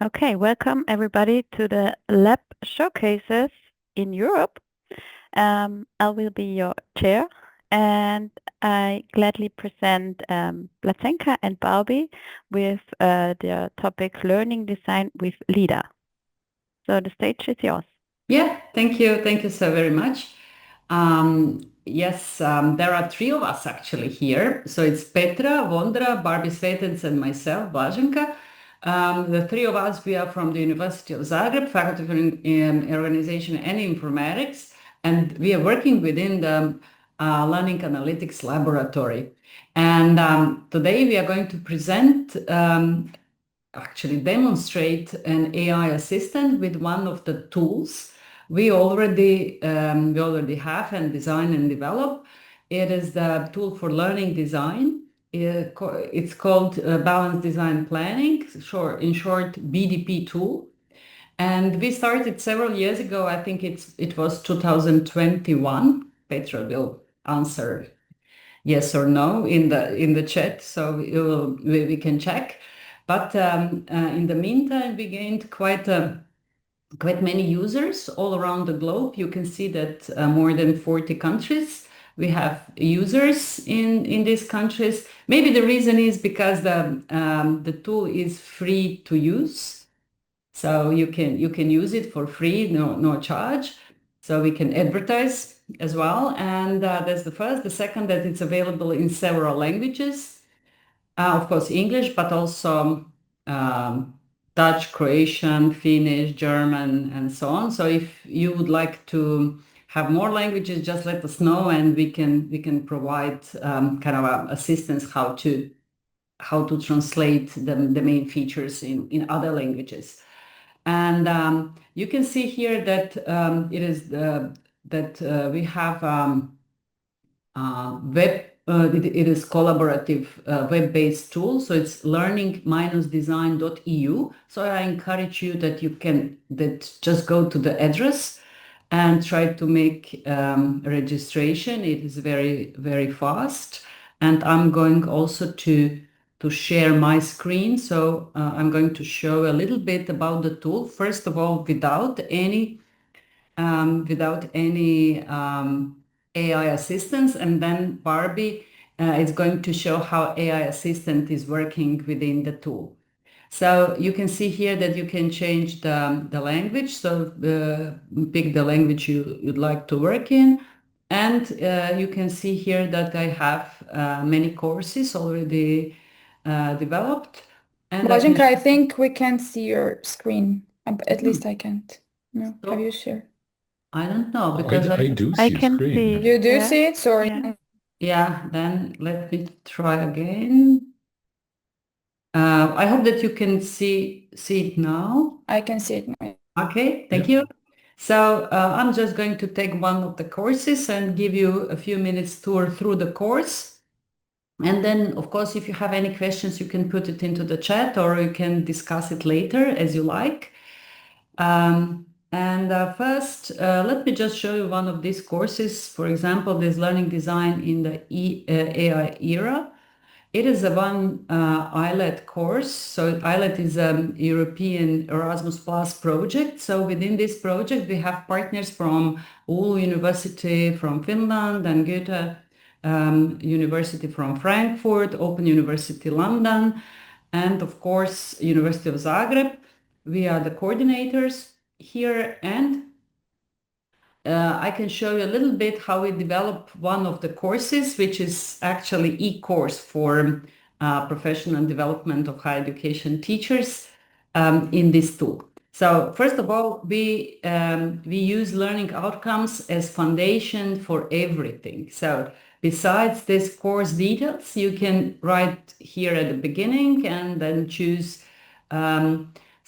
Okay, welcome everybody to the lab showcases in Europe. I will be your chair, and I gladly present Blaženka and Barbi with their topic Learning Design with LeDA. So the stage is yours. Yeah, thank you. Thank you so very much. Yes, there are three of us actually here. So it's Petra, Vondra, Barbi, Svetec, and myself, Blaženka. The three of us, we are from the University of Zagreb, Faculty of Organization and Informatics, and we are working within the Learning Analytics Laboratory. And today we are going to present actually demonstrate an AI assistant with one of the tools we already have and design and develop. It is the tool for learning design. It's called Balanced Design Planning, in short, BDP tool. And we started several years ago. I think it was 2021. Petra will answer yes or no in the chat, so we can check. But in the meantime, we gained quite many users all around the globe. You can see that more than 40 countries. We have users in these countries. Maybe the reason is because the tool is free to use, so you can use it for free, no charge. So we can advertise as well, and that's the first. The second, that it's available in several languages, of course English, but also Dutch, Croatian, Finnish, German, and so on. So if you would like to have more languages, just let us know, and we can provide kind of assistance how to translate the main features in other languages. And you can see here that we have web. It is collaborative web-based tool, so it's learning-design.eu. So I encourage you that just go to the address and try to make registration. It is very, very fast. And I'm going also to share my screen. So I'm going to show a little bit about the tool. First of all, without any AI assistance, and then Barbi is going to show how AI assistant is working within the tool. So you can see here that you can change the language. So pick the language you'd like to work in. And you can see here that I have many courses already developed. And Blaženka, I think we can't see your screen. At least I can't. No, So- have you shared? I don't know, I because do I see a can screen. see. You do Yeah. see it? Sorry. Yeah. yeah, then let me try again. I hope that you can see it now. I can see it now. Okay, thank you. So I'm just going to take one of the courses and give you a few minutes tour through the course. And then, of course, if you have any questions, you can put it into the chat, or you can discuss it later as you like. First, let me just show you one of these courses. For example, this learning design in the AI era. It is a one ILET course. So ILET is a European Erasmus Plus project. So within this project, we have partners from Oulu University from Finland and Goethe University from Frankfurt, Open University London, and of course, University of Zagreb. We are the coordinators here, and I can show you a little bit how we develop one of the courses, which is actually e-course for professional development of higher education teachers in this tool. So first of all, we use learning outcomes as foundation for everything. So besides this course details, you can write here at the beginning and then choose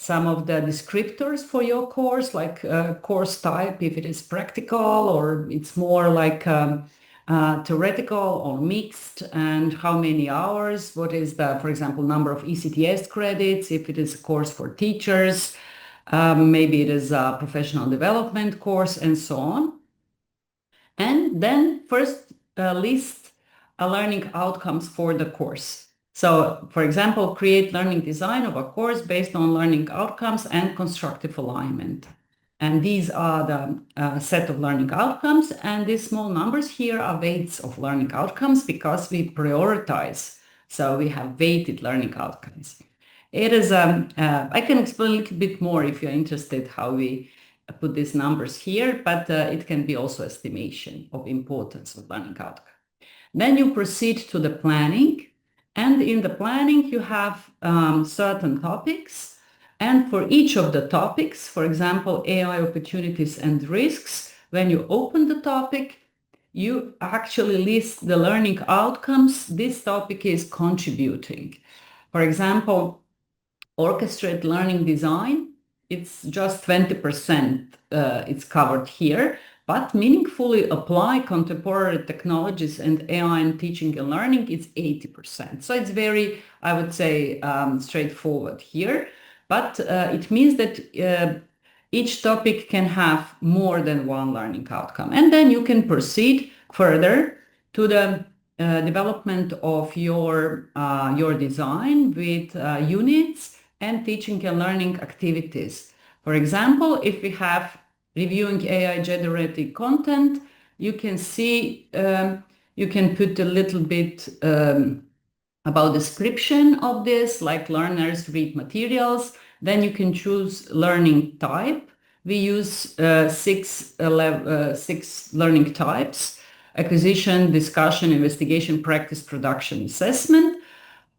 some of the descriptors for your course, like course type, if it is practical or it's more like theoretical or mixed, and how many hours, what is the, for example, number of ECTS credits, if it is a course for teachers, maybe it is a professional development course, and so on. And then first list learning outcomes for the course. So, for example, create learning design of a course based on learning outcomes and constructive alignment. And these are the set of learning outcomes. And these small numbers here are weights of learning outcomes because we prioritize. So we have weighted learning outcomes. It is, I can explain a little bit more if you're interested how we put these numbers here, but it can be also estimation of importance of learning outcome. Then you proceed to the planning. And in the planning, you have certain topics. And for each of the topics, for example, AI opportunities and risks, when you open the topic, you actually list the learning outcomes this topic is contributing. For example, orchestrate learning design, it's just 20% it's covered here, but meaningfully apply contemporary technologies and AI in teaching and learning, it's 80%. So it's very, I would say, straightforward here. But it means that each topic can have more than one learning outcome. And then you can proceed further to the development of your design with units and teaching and learning activities. For example, if we have reviewing AI-generated content, you can see, you can put a little bit about description of this, like learners read materials. Then you can choose learning type. We use six learning types: acquisition, discussion, investigation, practice, production, assessment.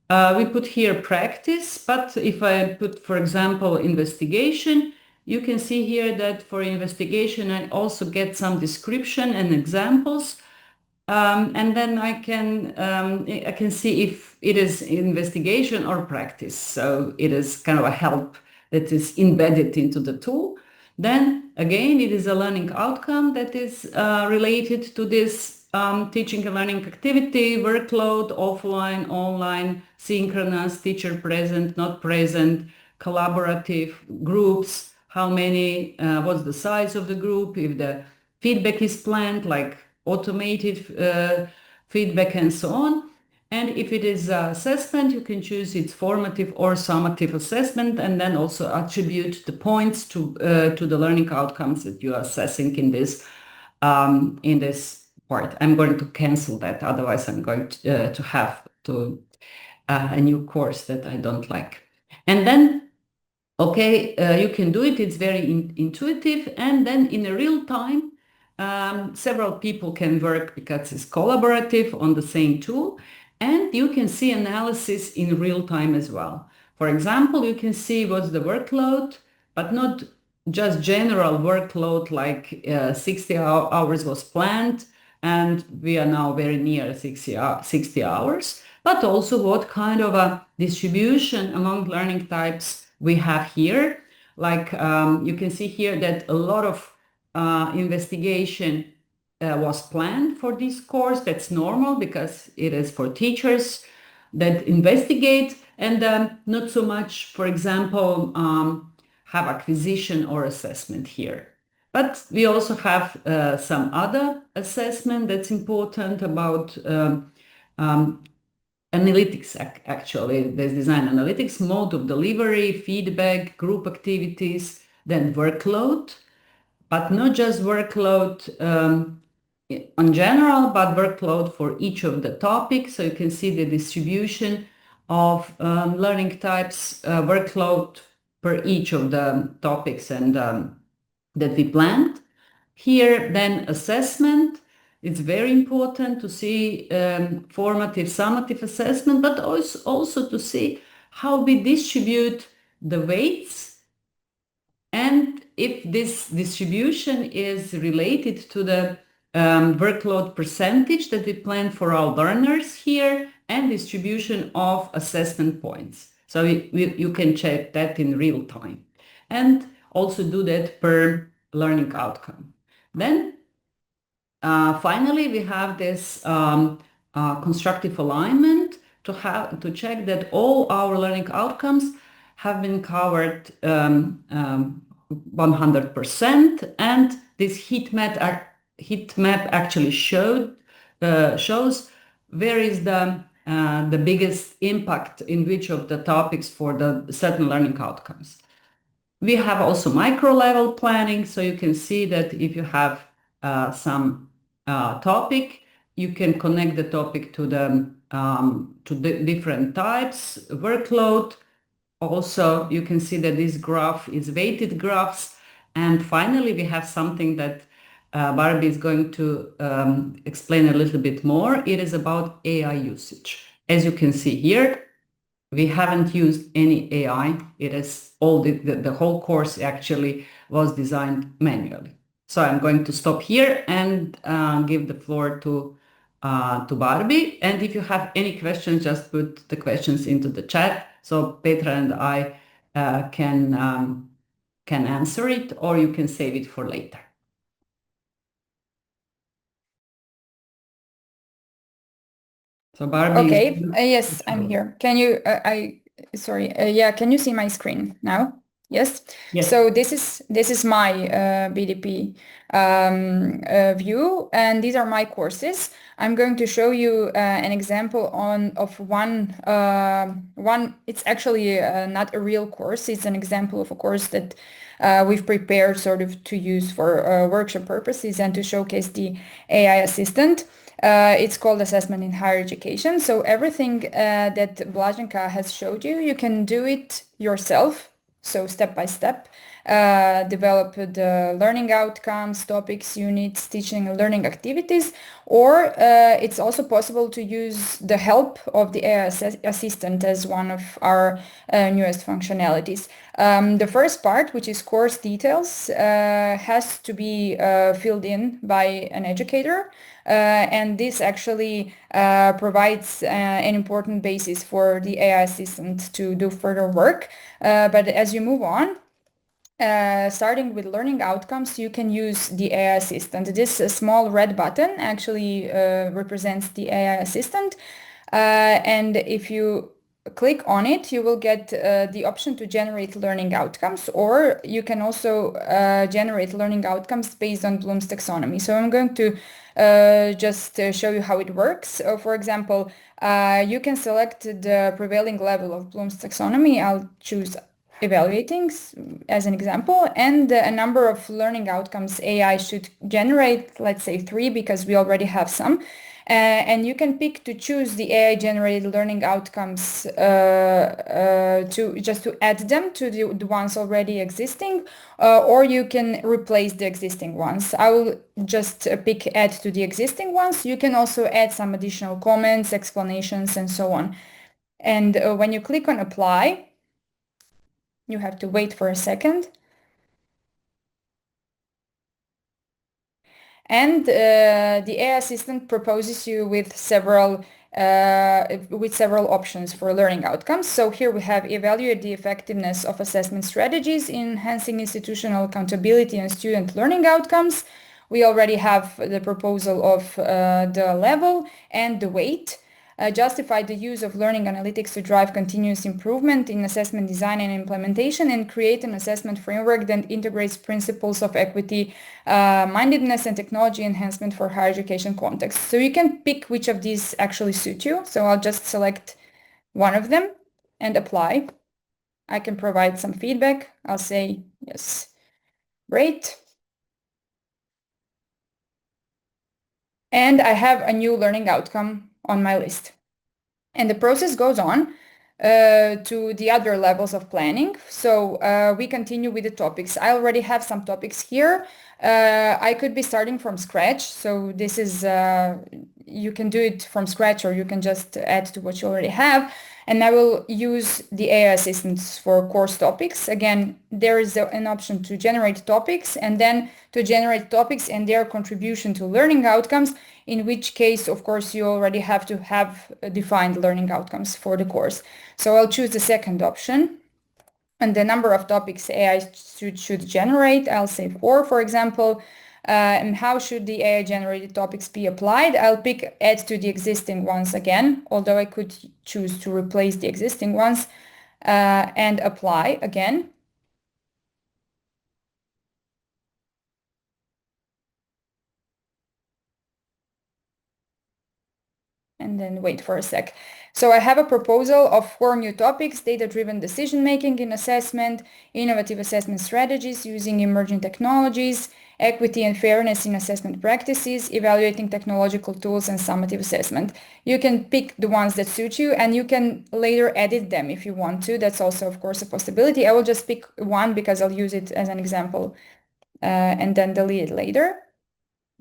We put here practice, but if I put, for example, investigation, you can see here that for investigation, I also get some description and examples. And then I can see if it is investigation or practice. So it is kind of a help that is embedded into the tool. Then again, it is a learning outcome that is related to this teaching and learning activity, workload, offline, online, synchronous, teacher present, not present, collaborative, groups, how many, what's the size of the group, if the feedback is planned, like automated feedback and so on. And if it is assessment, you can choose its formative or summative assessment, and then also attribute the points to the learning outcomes that you are assessing in this part. I'm going to cancel that, otherwise I'm going to have to a new course that I don't like. And then, okay, you can do it. It's very intuitive, and then in a real time, several people can work because it's collaborative on the same tool, and you can see analysis in real time as well. For example, you can see what's the workload, but not just general workload like 60 hours was planned, and we are now very near 60 hours, but also what kind of a distribution among learning types we have here. Like you can see here that a lot of investigation was planned for this course. That's normal because it is for teachers that investigate, and not so much, for example, have acquisition or assessment here. But we also have some other assessment that's important about analytics, actually. There's design analytics, mode of delivery, feedback, group activities, then workload, but not just workload in general, but workload for each of the topics. So you can see the distribution of learning types, workload per each of the topics and that we planned. Here, then assessment. It's very important to see formative, summative assessment, but also to see how we distribute the weights, and if this distribution is related to the workload percentage that we plan for our learners here, and distribution of assessment points. So you can check that in real time, and also do that per learning outcome. Then finally, we have this constructive alignment to check that all our learning outcomes have been covered 100%, and this heat map actually shows where is the the biggest impact in which of the topics for the certain learning outcomes. We have also micro-level planning, so you can see that if you have some topic, you can connect the topic to the different types, workload. Also, you can see that this graph is weighted graphs. And finally, we have something that Barbi is going to explain a little bit more. It is about AI usage. As you can see here, we haven't used any AI. It is all the whole course actually was designed manually. So I'm going to stop here and give the floor to Barbi. And if you have any questions, just put the questions into the chat so Petra and I can answer it, or you can save it for later. So Barbi. Okay. Yes, I'm here. Can you? Sorry. Yeah. Can you see my screen now? Yes. Yes. So this is my BDP view, and these are my courses. I'm going to show you an example of one. It's actually not a real course. It's an example of a course that we've prepared sort of to use for workshop purposes and to showcase the AI assistant. It's called Assessment in Higher Education. So everything that Blaženka has showed you, you can do it yourself. So step by step, develop the learning outcomes, topics, units, teaching and learning activities, or it's also possible to use the help of the AI assistant as one of our newest functionalities. The first part, which is course details, has to be filled in by an educator. And this actually provides an important basis for the AI assistant to do further work. But as you move on, starting with learning outcomes, you can use the AI assistant. This small red button actually represents the AI assistant. And if you click on it, you will get the option to generate learning outcomes, or you can also generate learning outcomes based on Bloom's taxonomy. So I'm going to just show you how it works. For example, you can select the prevailing level of Bloom's taxonomy. I'll choose evaluating as an example, and a number of learning outcomes AI should generate, let's say 3, because we already have some. And you can pick to choose the AI generated learning outcomes to add them to the ones already existing, or you can replace the existing ones. I will just pick add to the existing ones. You can also add some additional comments, explanations, and so on. And when you click on apply, you have to wait for a second. And the AI assistant proposes you with several options for learning outcomes. So here we have evaluate the effectiveness of assessment strategies, enhancing institutional accountability and student learning outcomes. We already have the proposal of the level and the weight. Justify the use of learning analytics to drive continuous improvement in assessment design and implementation, and create an assessment framework that integrates principles of equity, mindedness, and technology enhancement for higher education context. So you can pick which of these actually suit you. So I'll just select one of them and apply. I can provide some feedback. I'll say, yes, great. And I have a new learning outcome on my list. And the process goes on to the other levels of planning. So we continue with the topics. I already have some topics here. I could be starting from scratch. So this is, you can do it from scratch, or you can just add to what you already have. And I will use the AI assistants for course topics. Again, there is an option to generate topics, and then to generate topics and their contribution to learning outcomes, in which case, of course, you already have to have defined learning outcomes for the course. So I'll choose the second option. And the number of topics AI should generate, I'll say 4, for example. And how should the AI generated topics be applied? I'll pick add to the existing ones again, although I could choose to replace the existing ones, and apply again. and then wait for a sec. So I have a proposal of 4 new topics: data-driven decision-making in assessment, innovative assessment strategies using emerging technologies, equity and fairness in assessment practices, evaluating technological tools, and summative assessment. You can pick the ones that suit you, and you can later edit them if you want to. That's also, of course, a possibility. I will just pick one because I'll use it as an example and then delete it later.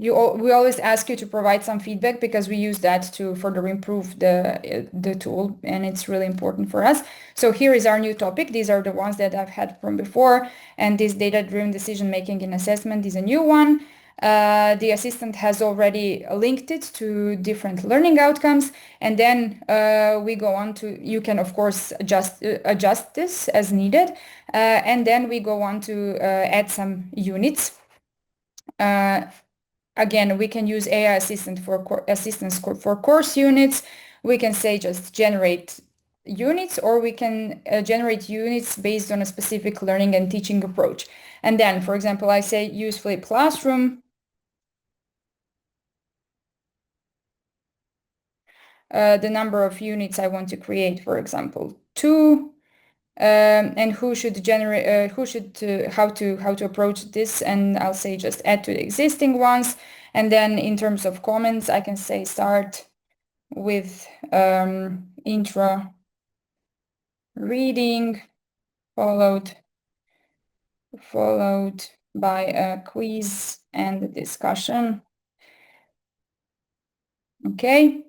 We always ask you to provide some feedback because we use that to further improve the tool, and it's really important for us. So here is our new topic. These are the ones that I've had from before, and this data-driven decision-making in assessment is a new one. The assistant has already linked it to different learning outcomes, and then we go on to, you can of course adjust this as needed, and then we go on to add some units. Again, we can use AI assistance for course units. We can say just generate units, or we can generate units based on a specific learning and teaching approach. And then, for example, I say use flipped classroom. The number of units I want to create, for example, 2. And who should generate, how to approach this, and I'll say just add to the existing ones. And then in terms of comments, I can say start with intro reading, followed by a quiz and a discussion. Okay.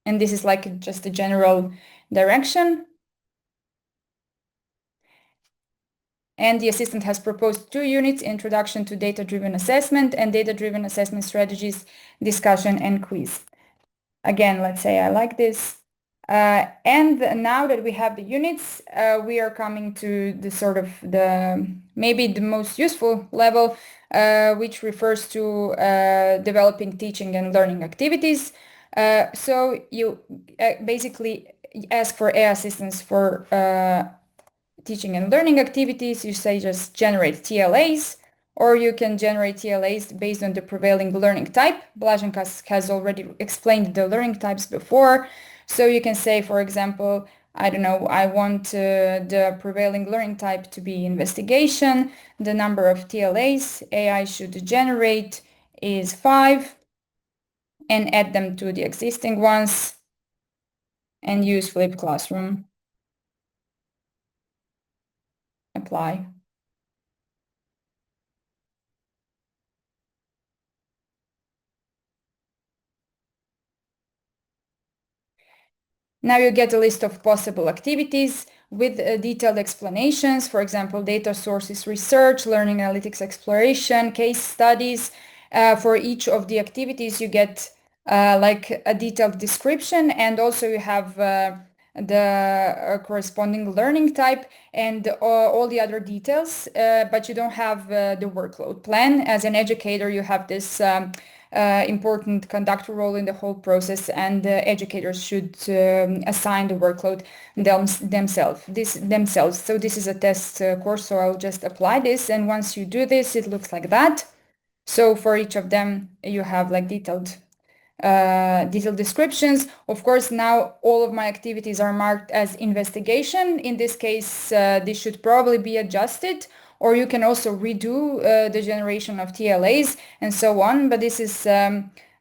And this is like just a general direction. And the assistant has proposed 2 units: introduction to data-driven assessment and data-driven assessment strategies, discussion, and quiz. Again, let's say I like this. And now that we have the units, we are coming to the sort of maybe the most useful level, which refers to developing teaching and learning activities. So you basically ask for AI assistance for teaching and learning activities. You say just generate TLAs, or you can generate TLAs based on the prevailing learning type. Blaženka has already explained the learning types before. So you can say, for example, I don't know, I want the prevailing learning type to be investigation. The number of TLAs AI should generate is 5, and add them to the existing ones and use flipped classroom. Apply. Now you get a list of possible activities with detailed explanations. For example, data sources research, learning analytics exploration, case studies. For each of the activities, you get like a detailed description, and also you have the corresponding learning type and all the other details, but you don't have the workload plan. As an educator, you have this important conductor role in the whole process, and educators should assign the workload themselves. So this is a test course, so I'll just apply this, and once you do this, it looks like that. So for each of them, you have like detailed descriptions. Of course, now all of my activities are marked as investigation. In this case, this should probably be adjusted, or you can also redo the generation of TLAs and so on. But this is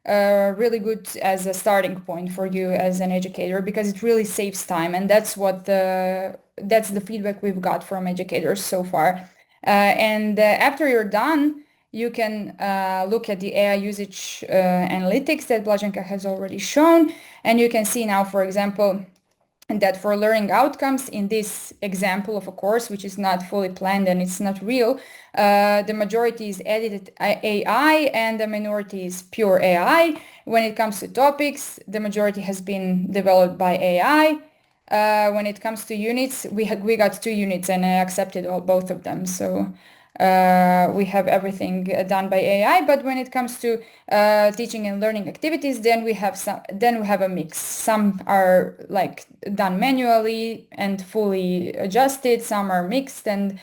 really good as a starting point for you as an educator, because it really saves time, and that's the feedback we've got from educators so far. And after you're done, you can look at the AI usage analytics that Blaženka has already shown, and you can see now, for example, that for learning outcomes in this example of a course, which is not fully planned and it's not real, the majority is edited AI and the minority is pure AI. When it comes to topics, the majority has been developed by AI. When it comes to units, we got 2 units, and I accepted both of them. So we have everything done by AI. But when it comes to teaching and learning activities, then we have a mix. Some are like done manually and fully adjusted, some are mixed, and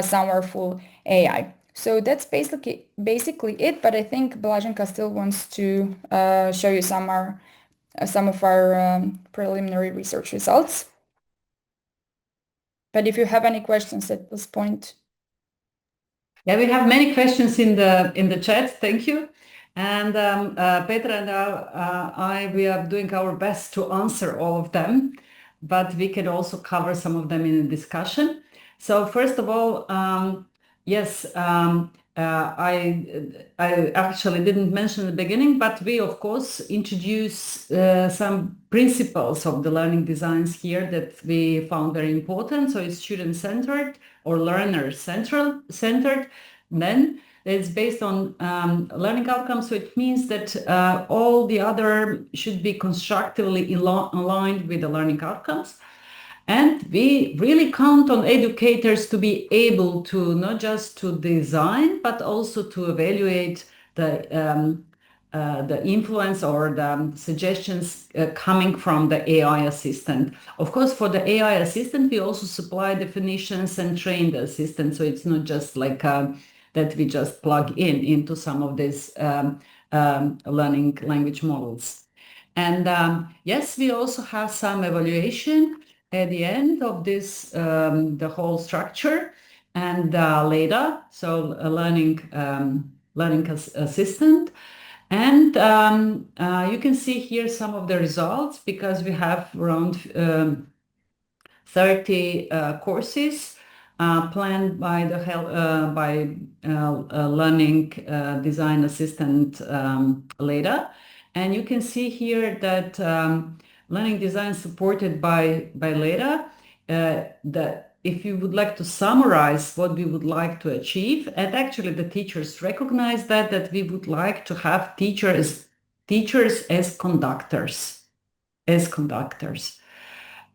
some are full AI. So that's basically it, but I think Blaženka still wants to show you some of our preliminary research results. But if you have any questions at this point. Yeah, we have many questions in the chat. Thank you. And Petra and we are doing our best to answer all of them, but we can also cover some of them in a discussion. So first of all, yes, I actually didn't mention in the beginning, but we of course introduce some principles of the learning designs here that we found very important. So it's student-centered or learner-centered. Then it's based on learning outcomes. So it means that all the other should be constructively aligned with the learning outcomes. And we really count on educators to be able to not just to design, but also to evaluate the influence or the suggestions coming from the AI assistant. Of course, for the AI assistant, we also supply definitions and train the assistant. So it's not just like that we just plug into some of these learning language models. And yes, we also have some evaluation at the end of this, the whole structure, and LeDA, so a learning assistant. And you can see here some of the results because we have around 30 courses planned by the learning design assistant LeDA. And you can see here that learning design supported by LeDA, that if you would like to summarize what we would like to achieve, and actually the teachers recognize that we would like to have teachers as conductors,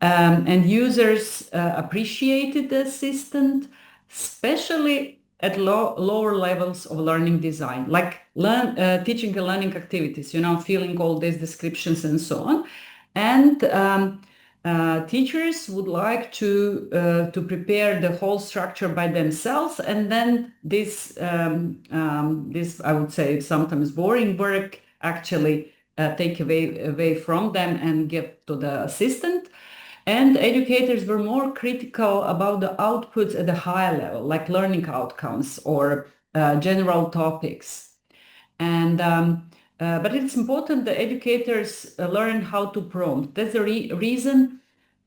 and users appreciated the assistant, especially at lower levels of learning design, like teaching and learning activities, filling all these descriptions and so on. And teachers would like to prepare the whole structure by themselves, and then this I would say sometimes boring work actually take away from them and give to the assistant. And educators were more critical about the outputs at the higher level, like learning outcomes or general topics. And but it's important that educators learn how to prompt. That's the reason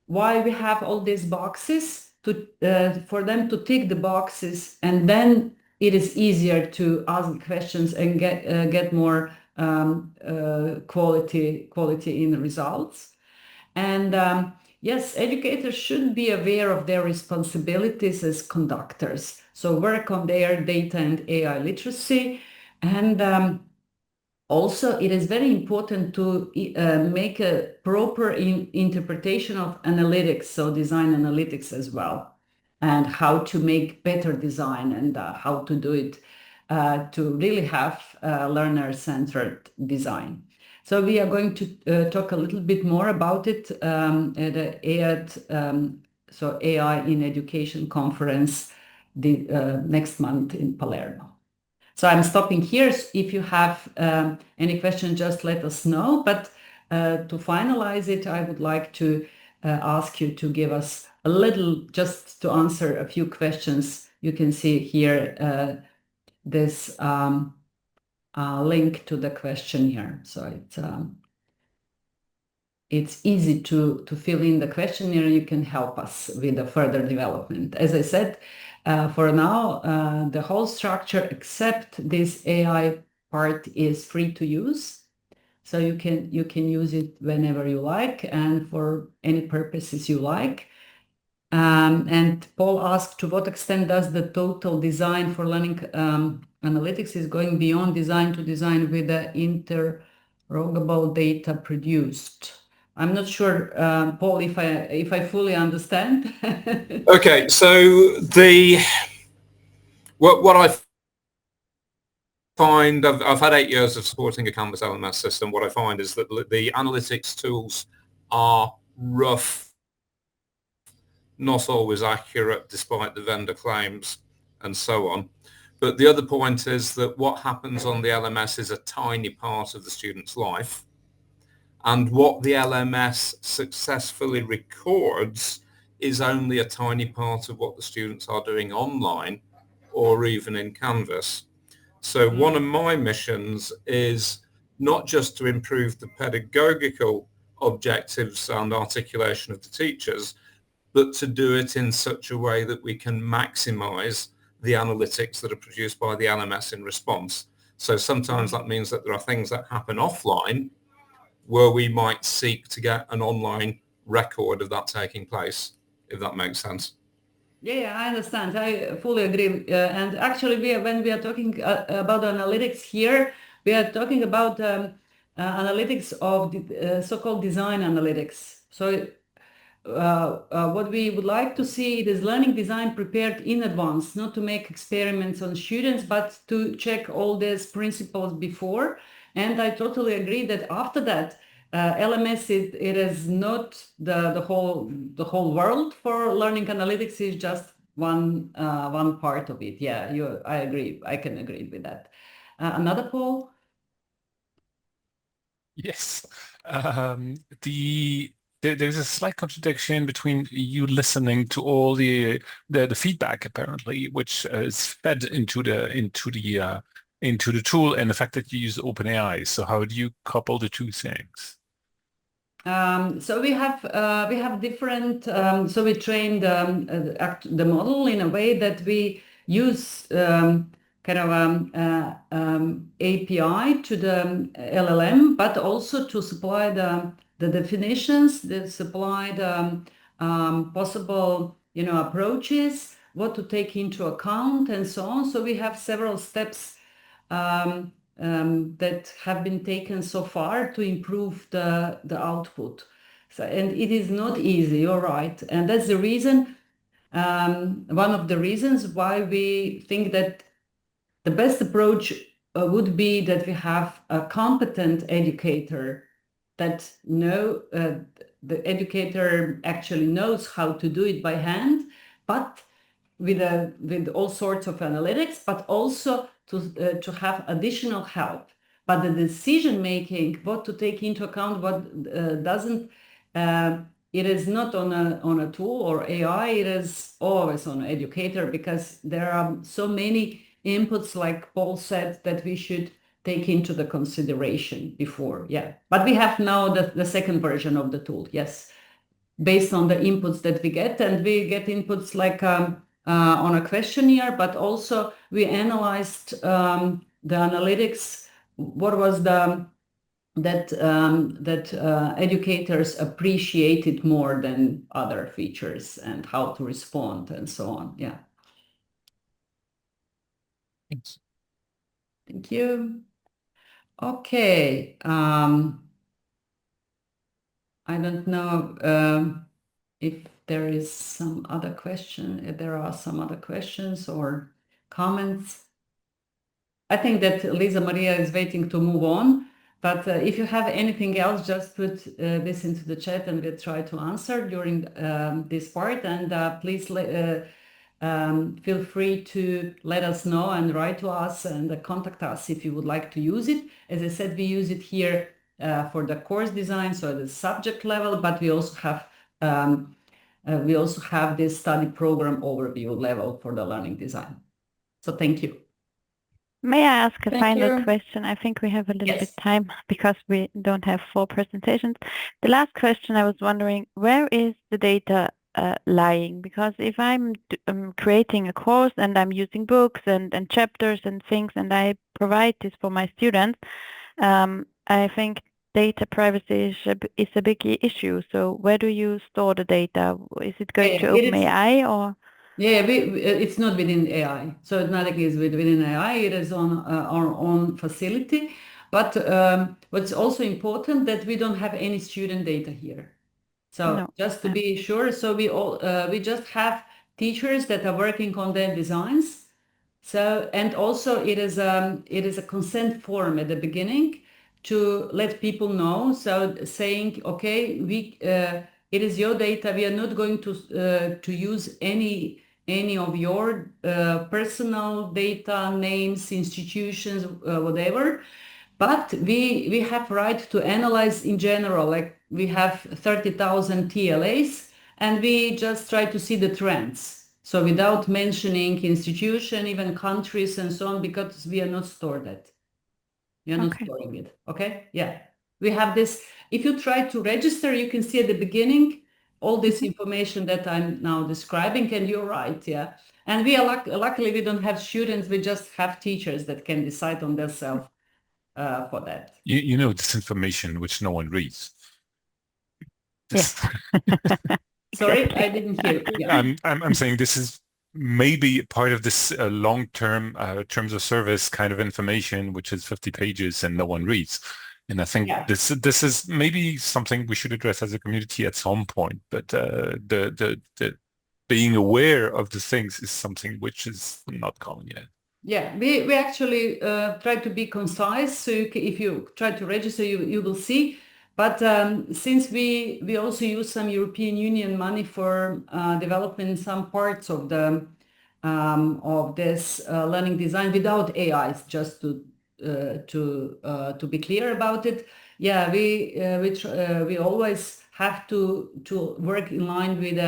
why we have all these boxes for them to tick the boxes, and then it is easier to ask questions and get more quality in the results. And yes, educators should be aware of their responsibilities as conductors. So work on their data and AI literacy. And also, it is very important to make a proper interpretation of analytics, so design analytics as well, and how to make better design and how to do it to really have learner-centered design. So we are going to talk a little bit more about it at the AI in Education conference next month in Palermo. So I'm stopping here. If you have any questions, just let us know. But to finalize it, I would like to ask you to give us a little, just to answer a few questions. You can see here this link to the questionnaire. So it's easy to fill in the questionnaire. You can help us with the further development. As I said, for now, the whole structure except this AI part is free to use. So you can use it whenever you like and for any purposes you like. And Paul asked, to what extent does the total design for learning analytics is going beyond design to design with the interrogable data produced? I'm not sure, Paul, if I fully understand. Okay, so what I find, I've had 8 years of supporting a Canvas LMS system. What I find is that the analytics tools are rough, not always accurate, despite the vendor claims and so on. But the other point is that what happens on the LMS is a tiny part of the student's life. And what the LMS successfully records is only a tiny part of what the students are doing online or even in Canvas. So one of my missions is not just to improve the pedagogical objectives and articulation of the teachers, but to do it in such a way that we can maximize the analytics that are produced by the LMS in response. So sometimes that means that there are things that happen offline where we might seek to get an online record of that taking place, if that makes sense. Yeah, I understand. I fully agree. And actually, when we are talking about analytics here, we are talking about analytics of the so-called design analytics. So what we would like to see is learning design prepared in advance, not to make experiments on students, but to check all these principles before. And I totally agree that after that, LMS it is not the whole world for learning analytics. Is just one part of it. Yeah, I agree. I can agree with that. Another poll. Yes. There's a slight contradiction between you listening to all the feedback apparently, which is fed into the tool, and the fact that you use OpenAI. So how do you couple the two things? So we have different. So we trained the model in a way that we use kind of API to the LLM, but also to supply the definitions, that supply the possible approaches, what to take into account, and so on. So we have several steps that have been taken so far to improve the output. So, and it is not easy, you're right. And that's the reason, one of the reasons why we think that the best approach would be that we have a competent educator that the educator actually knows how to do it by hand, but with all sorts of analytics, but also to have additional help. But the decision making, what to take into account, what doesn't, it is not on a tool or AI. It is always on an educator, because there are so many inputs, like Paul said, that we should take into the consideration before. Yeah, but we have now the second version of the tool. Yes, based on the inputs that we get, and we get inputs like on a questionnaire, but also we analyzed the analytics. What was that educators appreciated more than other features, and how to respond, and so on. Yeah. Thanks. Thank you. Okay. I don't know if there is some other question, if there are some other questions or comments. I think that Lisa Maria is waiting to move on, but if you have anything else, just put this into the chat and we'll try to answer during this part. And please feel free to let us know and write to us and contact us if you would like to use it. As I said, we use it here for the course design, so at the subject level, but we also have this study program overview level for the learning design. So thank you. May I ask a Thank final you. question? I think we have a little Yes. bit time because we don't have 4 presentations. The last question, I was wondering, where is the data lying? Because if I'm creating a course and I'm using books and chapters and things, and I provide this for my students, I think data privacy is a big issue. So where do you store the data? Is it going to OpenAI or? Yeah, it's not within AI. So nothing is within AI. It is on our own facility. But what's also important that we don't have any student data here. So No. just to be sure, so we just have teachers that are working on their designs. So, and also it is a consent form at the beginning to let people know. So saying, okay, it is your data. We are not going to use any any of your personal data, names, institutions, whatever. But we have right to analyze in general, like we have 30,000 TLAs, and we just try to see the trends. So without mentioning institution, even countries and so on, because we are not stored that. We are not storing it. Okay. Yeah. We have this. If you try to register, you can see at the beginning all this information that I'm now describing, and you're right. Yeah. And we are luckily we don't have students. We just have teachers that can decide on themselves for that. You know, this information which no one reads. Yes. Sorry, I didn't hear. Yeah. I'm saying this is maybe part of this long-term terms of service kind of information, which is 50 pages and no one reads. And I think this is maybe something we should address as a community at some point. But the being aware of the things is something which is not common yet. Yeah, we actually try to be concise. So if you try to register, you will see. But since we also use some European Union money for developing some parts of the of this learning design without AI, just to be clear about it. Yeah, we always have to work in line with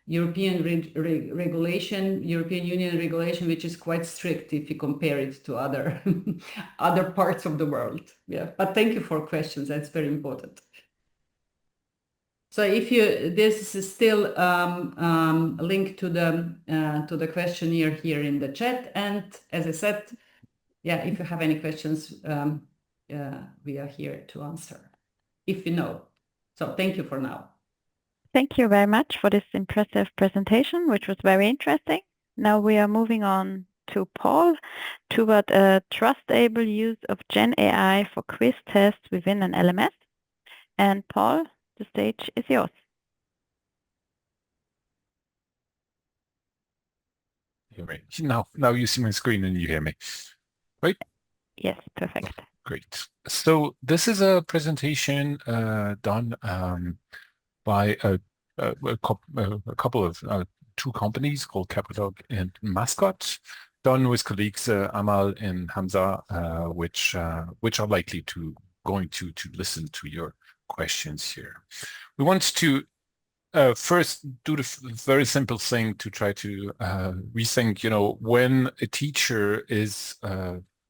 European regulation, European Union regulation, which is quite strict if you compare it to other other parts of the world. Yeah, but thank you for questions. That's very important. So if this is still linked to the questionnaire here in the chat, and as I said, yeah, if you have any questions, we are here to answer if you know. So thank you for now. Thank you very much for this impressive presentation, which was very interesting. Now we are moving on to Paul toward a trustable use of GenAI for quiz tests within an LMS. And Paul, the stage is yours. Now you see my screen and you hear me, right? Yes, perfect. Great. So this is a presentation done by a couple of two companies called Cabrilog and Mascot, done with colleagues Amal and Hamza, which are likely going to listen to your questions here. We want to first do the very simple thing to try to rethink, when a teacher is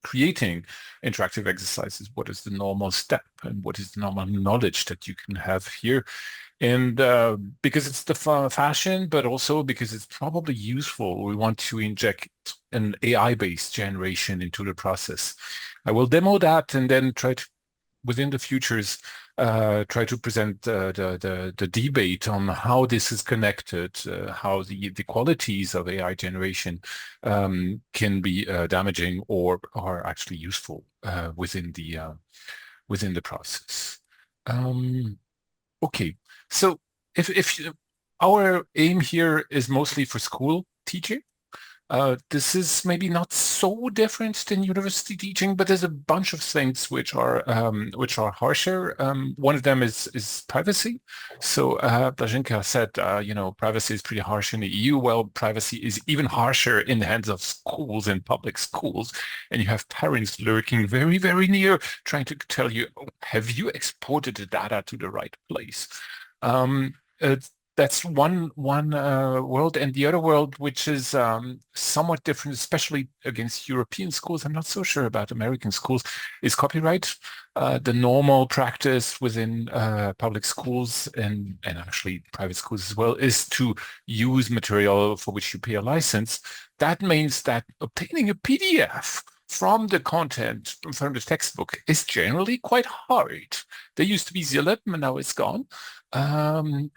creating interactive exercises, what is the normal step and what is the normal knowledge that you can have here? And because it's the fashion, but also because it's probably useful, we want to inject an AI-based generation into the process. I will demo that and then try to, within the futures, try to present the debate on how this is connected, how the qualities of AI generation can be damaging or are actually useful within the process. Okay. So if our aim here is mostly for school teaching, this is maybe not so different than university teaching, but there's a bunch of things which are harsher. One of them is privacy. So Blaženka said, privacy is pretty harsh in the EU. Well, privacy is even harsher in the hands of schools and public schools. And you have parents lurking very, very near, trying to tell you, have you exported the data to the right place? That's one world, and the other world, which is somewhat different, especially against European schools, I'm not so sure about American schools, is copyright. The normal practice within public schools and actually private schools as well is to use material for which you pay a license. That means that obtaining a PDF from the content from the textbook is generally quite hard. There used to be Zilip, and now it's gone.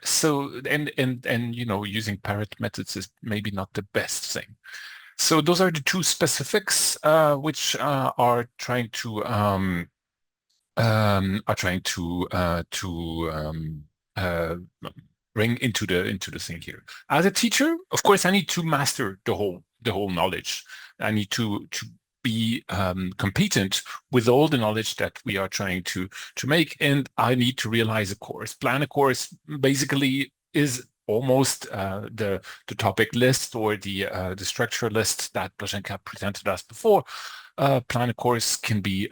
So using parrot methods is maybe not the best thing. So those are the two specifics which are trying to bring into the thing here. As a teacher, of course, I need to master the whole knowledge. I need to be competent with all the knowledge that we are trying to make, and I need to realize a course. Plan a course basically is almost the topic list or the structure list that Blaženka presented us before. Plan a course can be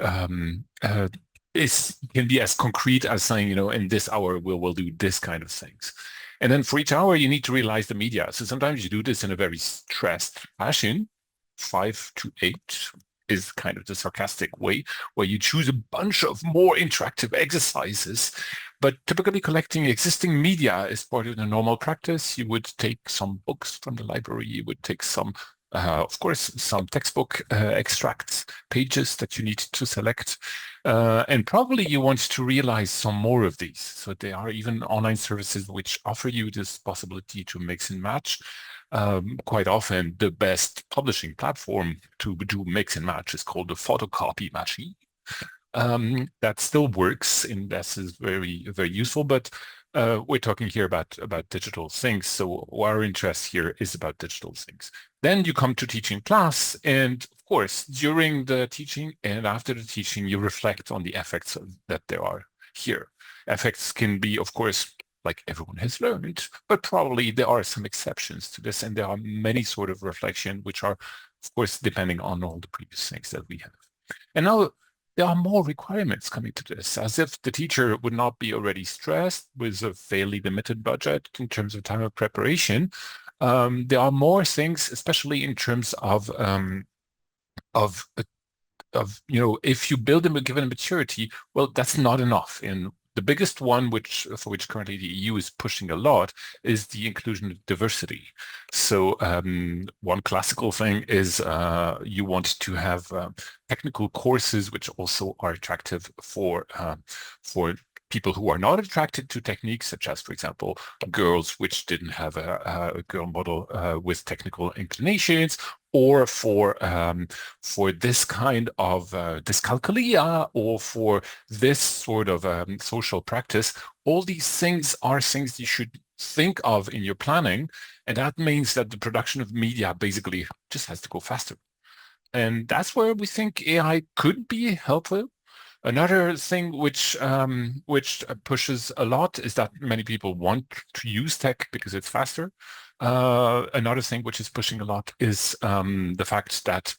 as concrete as saying, in this hour we'll do this kind of things. And then for each hour you need to realize the media. So sometimes you do this in a very stressed fashion. 5 to 8 is kind of the sarcastic way, where you choose a bunch of more interactive exercises. But typically collecting existing media is part of the normal practice. You would take some books from the library, you would take some, of course, some textbook extracts, pages that you need to select. And probably you want to realize some more of these. So there are even online services which offer you this possibility to mix and match. Quite often the best publishing platform to do mix and match is called the photocopy machine. That still works, and this is very, very useful, but we're talking here about digital things. So our interest here is about digital things. Then you come to teaching class, and of course, during the teaching and after the teaching, you reflect on the effects that there are here. Effects can be, of course, like everyone has learned, but probably there are some exceptions to this, and there are many sort of reflection, which are, of course, depending on all the previous things that we have. And now there are more requirements coming to this, as if the teacher would not be already stressed with a fairly limited budget in terms of time of preparation. There are more things, especially in terms of if you build them a given maturity, well, that's not enough. And the biggest one, for which currently the EU is pushing a lot, is the inclusion of diversity. So one classical thing is you want to have technical courses which also are attractive for people who are not attracted to techniques, such as, for example, girls which didn't have a girl model with technical inclinations, or for this kind of dyscalculia, or for this sort of social practice. All these things are things you should think of in your planning, and that means that the production of media basically just has to go faster. And that's where we think AI could be helpful. Another thing which pushes a lot is that many people want to use tech because it's faster. Another thing which is pushing a lot is the fact that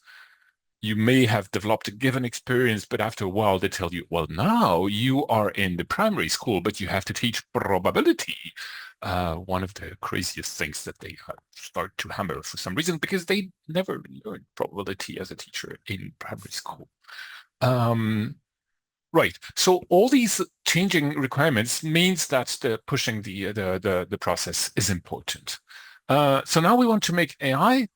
you may have developed a given experience, but after a while they tell you, well, now you are in the primary school, but you have to teach probability. One of the craziest things that they start to hammer for some reason, because they never learned probability as a teacher in primary school. Right. So all these changing requirements means that pushing the process is important. So now we want to make AI.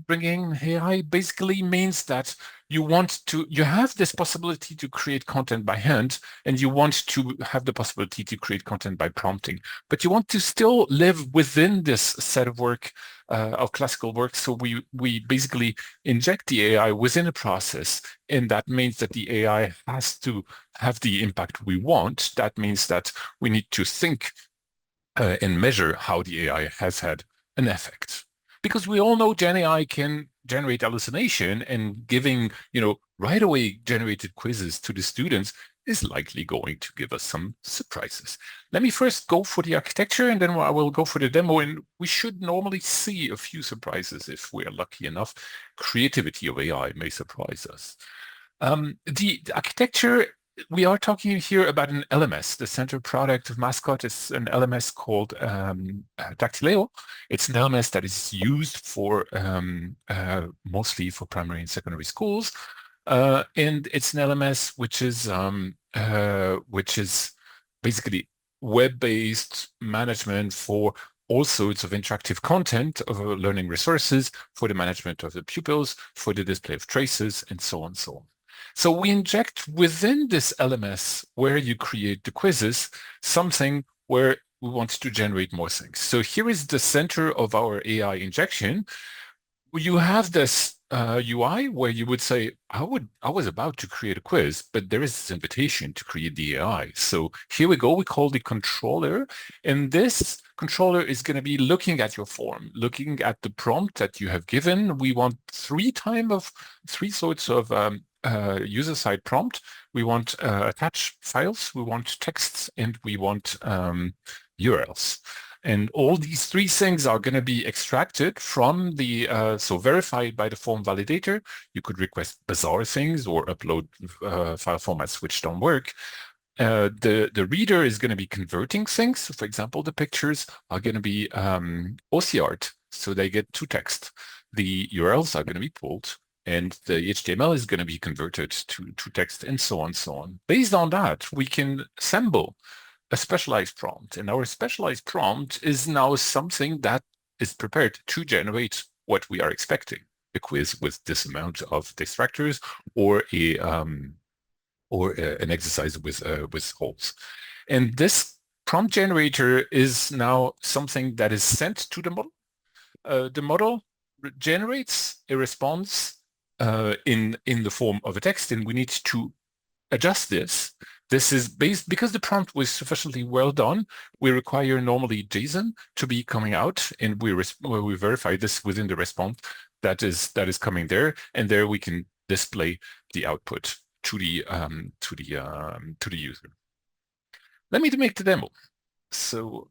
Bringing AI basically means that you have this possibility to create content by hand, and you want to have the possibility to create content by prompting, but you want to still live within this set of work, of classical work. So we basically inject the AI within a process, and that means that the AI has to have the impact we want. That means that we need to think and measure how the AI has had an effect. Because we all know GenAI can generate hallucination, and giving, right away generated quizzes to the students is likely going to give us some surprises. Let me first go for the architecture, and then I will go for the demo, and we should normally see a few surprises if we are lucky enough. Creativity of AI may surprise us. The architecture, we are talking here about an LMS. The center product of Mascot is an LMS called Dactyleo. It's an LMS that is used for mostly for primary and secondary schools, and it's an LMS which is basically web-based management for all sorts of interactive content, of learning resources, for the management of the pupils, for the display of traces, and so on and so on. So we inject within this LMS, where you create the quizzes, something where we want to generate more things. So here is the center of our AI injection. You have this UI where you would say, I was about to create a quiz, but there is this invitation to create the AI. So here we go, we call the controller, and this controller is going to be looking at your form, looking at the prompt that you have given. We want three sorts of user-side prompt. We want attach files, we want texts, and we want URLs. And all these three things are going to be extracted from the, so verified by the form validator. You could request bizarre things or upload file formats which don't work. The reader is going to be converting things. So for example, the pictures are going to be OCR'd, so they get to text. The URLs are going to be pulled, and the HTML is going to be converted to text, and so on, so on. Based on that, we can assemble a specialized prompt, and our specialized prompt is now something that is prepared to generate what we are expecting, a quiz with this amount of distractors, or an exercise with holes. And this prompt generator is now something that is sent to the model. The model generates a response in the form of a text, and we need to adjust this. This is based, because the prompt was sufficiently well done, we require normally JSON to be coming out, and we verify this within the response that is coming there, and there we can display the output to the user. Let me make the demo. So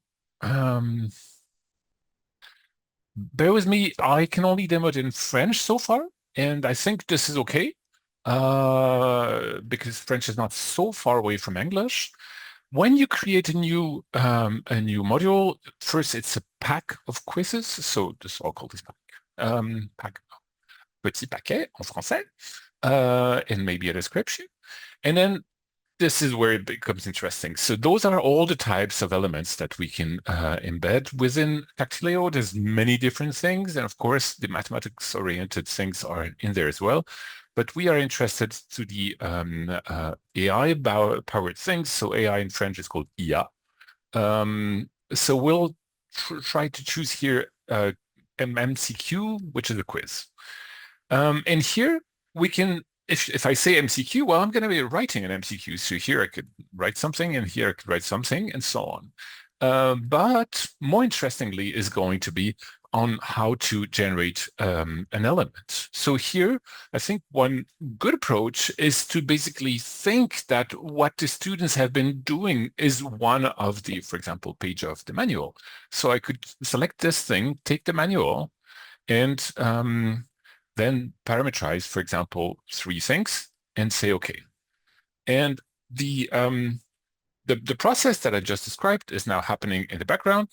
bear with me, I can only demo it in French so far, and I think this is okay. Because French is not so far away from English. When you create a new module, first it's a pack of quizzes. So this, I'll call this pack, petit paquet en français, and maybe a description. And then this is where it becomes interesting. So those are all the types of elements that we can embed within Cabrilog. There's many different things, and of course the mathematics-oriented things are in there as well. But we are interested to the AI-powered things. So AI in French is called IA. So we'll try to choose here an MCQ, which is a quiz. And here we can, if I say MCQ, well, I'm going to be writing an MCQ. So here I could write something, and here I could write something, and so on. But more interestingly is going to be on how to generate an element. So here, I think one good approach is to basically think that what the students have been doing is one of the, for example, page of the manual. So I could select this thing, take the manual, and then parameterize, for example, 3 things, and say, okay. And the process that I just described is now happening in the background.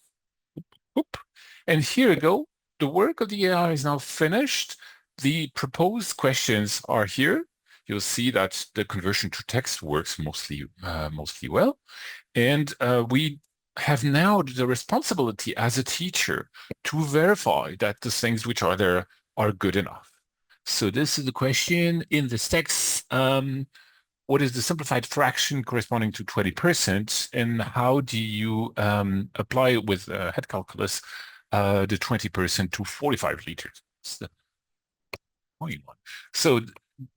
Oop. And here we go. The work of the AI is now finished. The proposed questions are here. You'll see that the conversion to text works mostly well. And we have now the responsibility as a teacher to verify that the things which are there are good enough. So this is the question in this text. What is the simplified fraction corresponding to 20%, and how do you apply with head calculus the 20% to 45 liters? It's the point one. So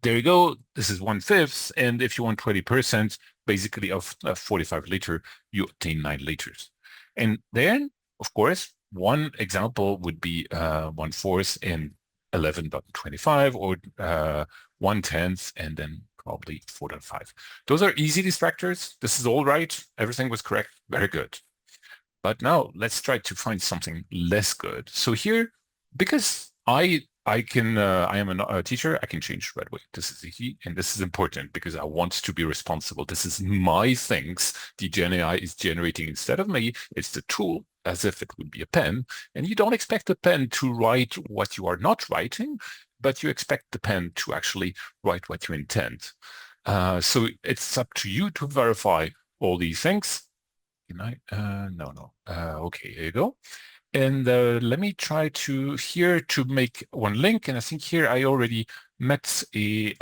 there you go. This is 1/5, and if you want 20%, basically of 45 liter, you obtain 9 liters. And then, of course, one example would be 1/4 and 11.25, or 1/10 and then probably 4.5. Those are easy distractors. This is all right. Everything was correct. Very good. But now let's try to find something less good. So here, because I am a teacher, I can change right away. This is easy, and this is important because I want to be responsible. This is my things the GenAI is generating instead of me. It's the tool, as if it would be a pen, and you don't expect the pen to write what you are not writing, but you expect the pen to actually write what you intend. So it's up to you to verify all these things. Can I? No. Okay, here you go. And let me try to here to make one link. And I think here I already met a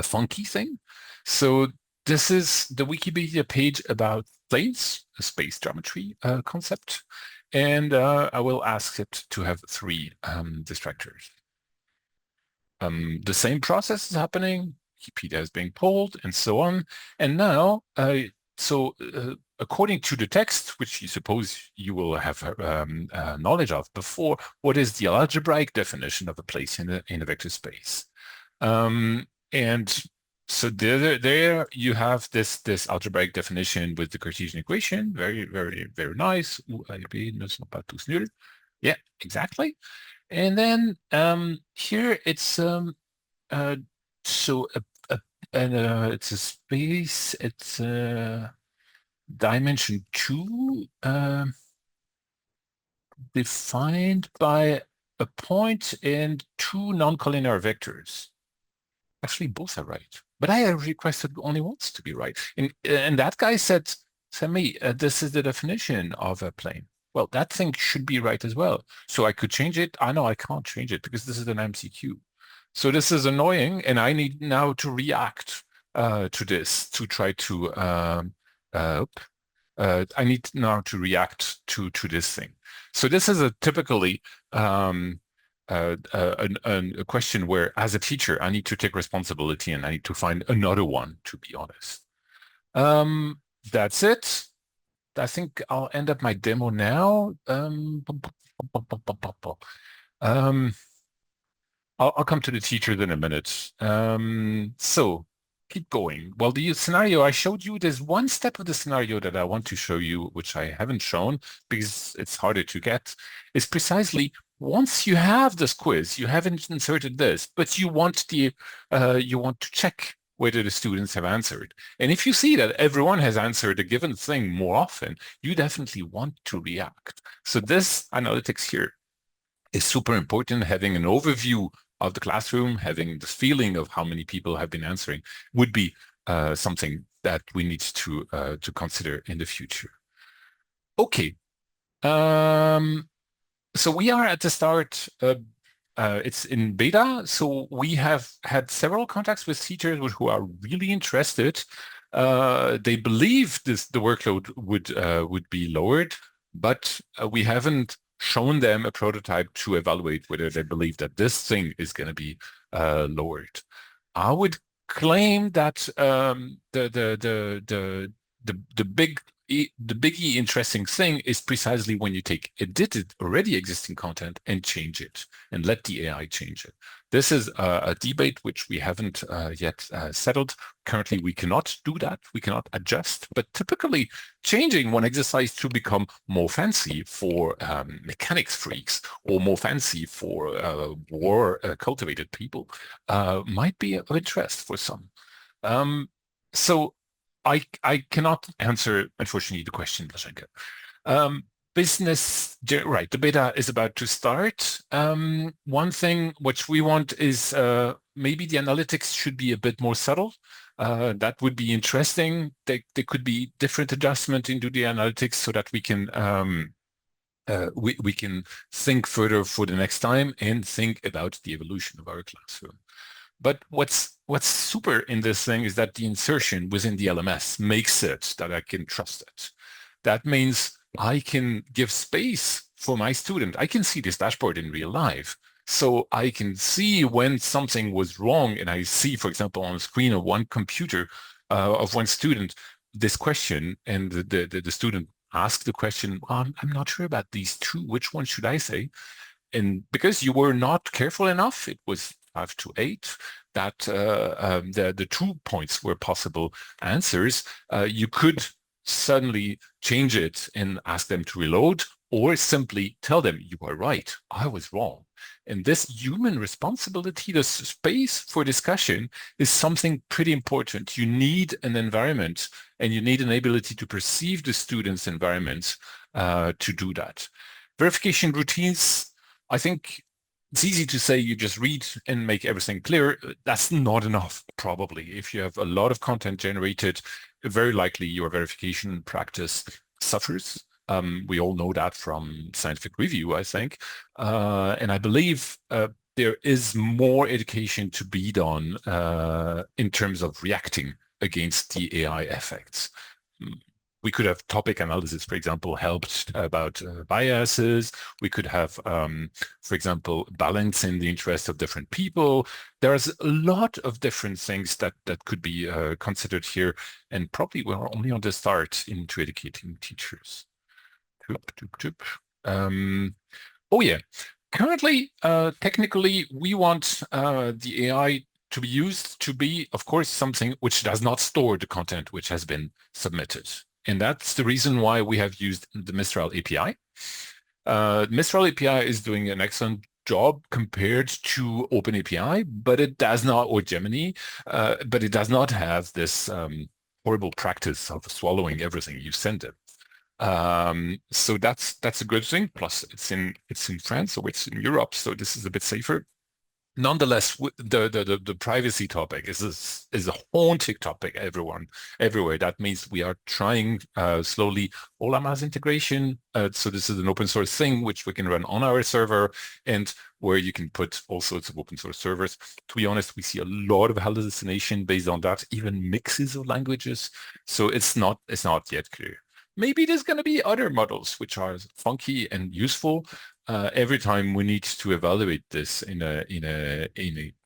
funky thing. So this is the Wikipedia page about planes, a space geometry concept. And I will ask it to have 3 distractors. The same process is happening. Wikipedia is being pulled and so on. And now, according to the text, which you suppose you will have knowledge of before, what is the algebraic definition of a place in a vector space? And So there you have this algebraic definition with the Cartesian equation. Very, very, very nice. UAB ne sont pas tous nuls. Yeah, exactly. And then here it's it's a space. It's dimension 2 defined by a point and 2 non-collinear vectors. Actually, both are right, but I requested only once to be right. And that guy said, Sami, this is the definition of a plane. Well, that thing should be right as well. So I could change it. I know I can't change it because this is an MCQ. So this is annoying, and I need now to react to this to try to, I need now to react to this thing. So this is a typically a question where, as a teacher, I need to take responsibility and I need to find another one, to be honest. That's it. I think I'll end up my demo now. I'll come to the teachers in a minute. So keep going. Well, the scenario I showed you, there's one step of the scenario that I want to show you, which I haven't shown because it's harder to get, is precisely once you have this quiz, you haven't inserted this, but you want to check whether the students have answered. And if you see that everyone has answered a given thing more often, you definitely want to react. So this analytics here is super important. Having an overview of the classroom, having this feeling of how many people have been answering would be something that we need to consider in the future. Okay. So we are at the start. It's in beta, so we have had several contacts with teachers who are really interested. They believe the workload would be lowered, but we haven't shown them a prototype to evaluate whether they believe that this thing is going to be lowered. I would claim that the biggie interesting thing is precisely when you take edited already existing content and change it and let the AI change it. This is a debate which we haven't yet settled. Currently, we cannot do that. We cannot adjust, but typically changing one exercise to become more fancy for mechanics freaks or more fancy for war cultivated people might be of interest for some. So I cannot answer, unfortunately, the question, Blaženka. Business, right, the beta is about to start. One thing which we want is maybe the analytics should be a bit more subtle. That would be interesting. There could be different adjustment into the analytics so that we can we can think further for the next time and think about the evolution of our classroom. But what's super in this thing is that the insertion within the LMS makes it that I can trust it. That means I can give space for my student. I can see this dashboard in real life. So I can see when something was wrong, and I see, for example, on the screen of one computer of one student, this question, and the student asked the question, I'm not sure about these two, which one should I say? And because you were not careful enough, it was 5 to 8, that the 2 points were possible answers, you could suddenly change it and ask them to reload, or simply tell them, you are right, I was wrong. And this human responsibility, the space for discussion, is something pretty important. You need an environment, and you need an ability to perceive the student's environment to do that. Verification routines, I think it's easy to say you just read and make everything clear. That's not enough, probably. If you have a lot of content generated, very likely your verification practice suffers. We all know that from scientific review, I think. And I believe there is more education to be done in terms of reacting against the AI effects. We could have topic analysis, for example, helped about biases. We could have, for example, balance in the interest of different people. There's a lot of different things that could be considered here, and probably we're only on the start into educating teachers. Oh yeah, currently, technically, we want the AI to be used to be, of course, something which does not store the content which has been submitted. And that's the reason why we have used the Mistral API. Mistral API is doing an excellent job compared to OpenAPI, but it does not, or Gemini, but it does not have this horrible practice of swallowing everything you send it. So that's a good thing. Plus, it's in France, so it's in Europe, so this is a bit safer. Nonetheless, the privacy topic is a haunting topic everywhere. That means we are trying slowly OLAMAS integration. So this is an open source thing which we can run on our server and where you can put all sorts of open source servers. To be honest, we see a lot of hallucination based on that, even mixes of languages. So it's not yet clear. Maybe there's going to be other models which are funky and useful. Every time we need to evaluate this in a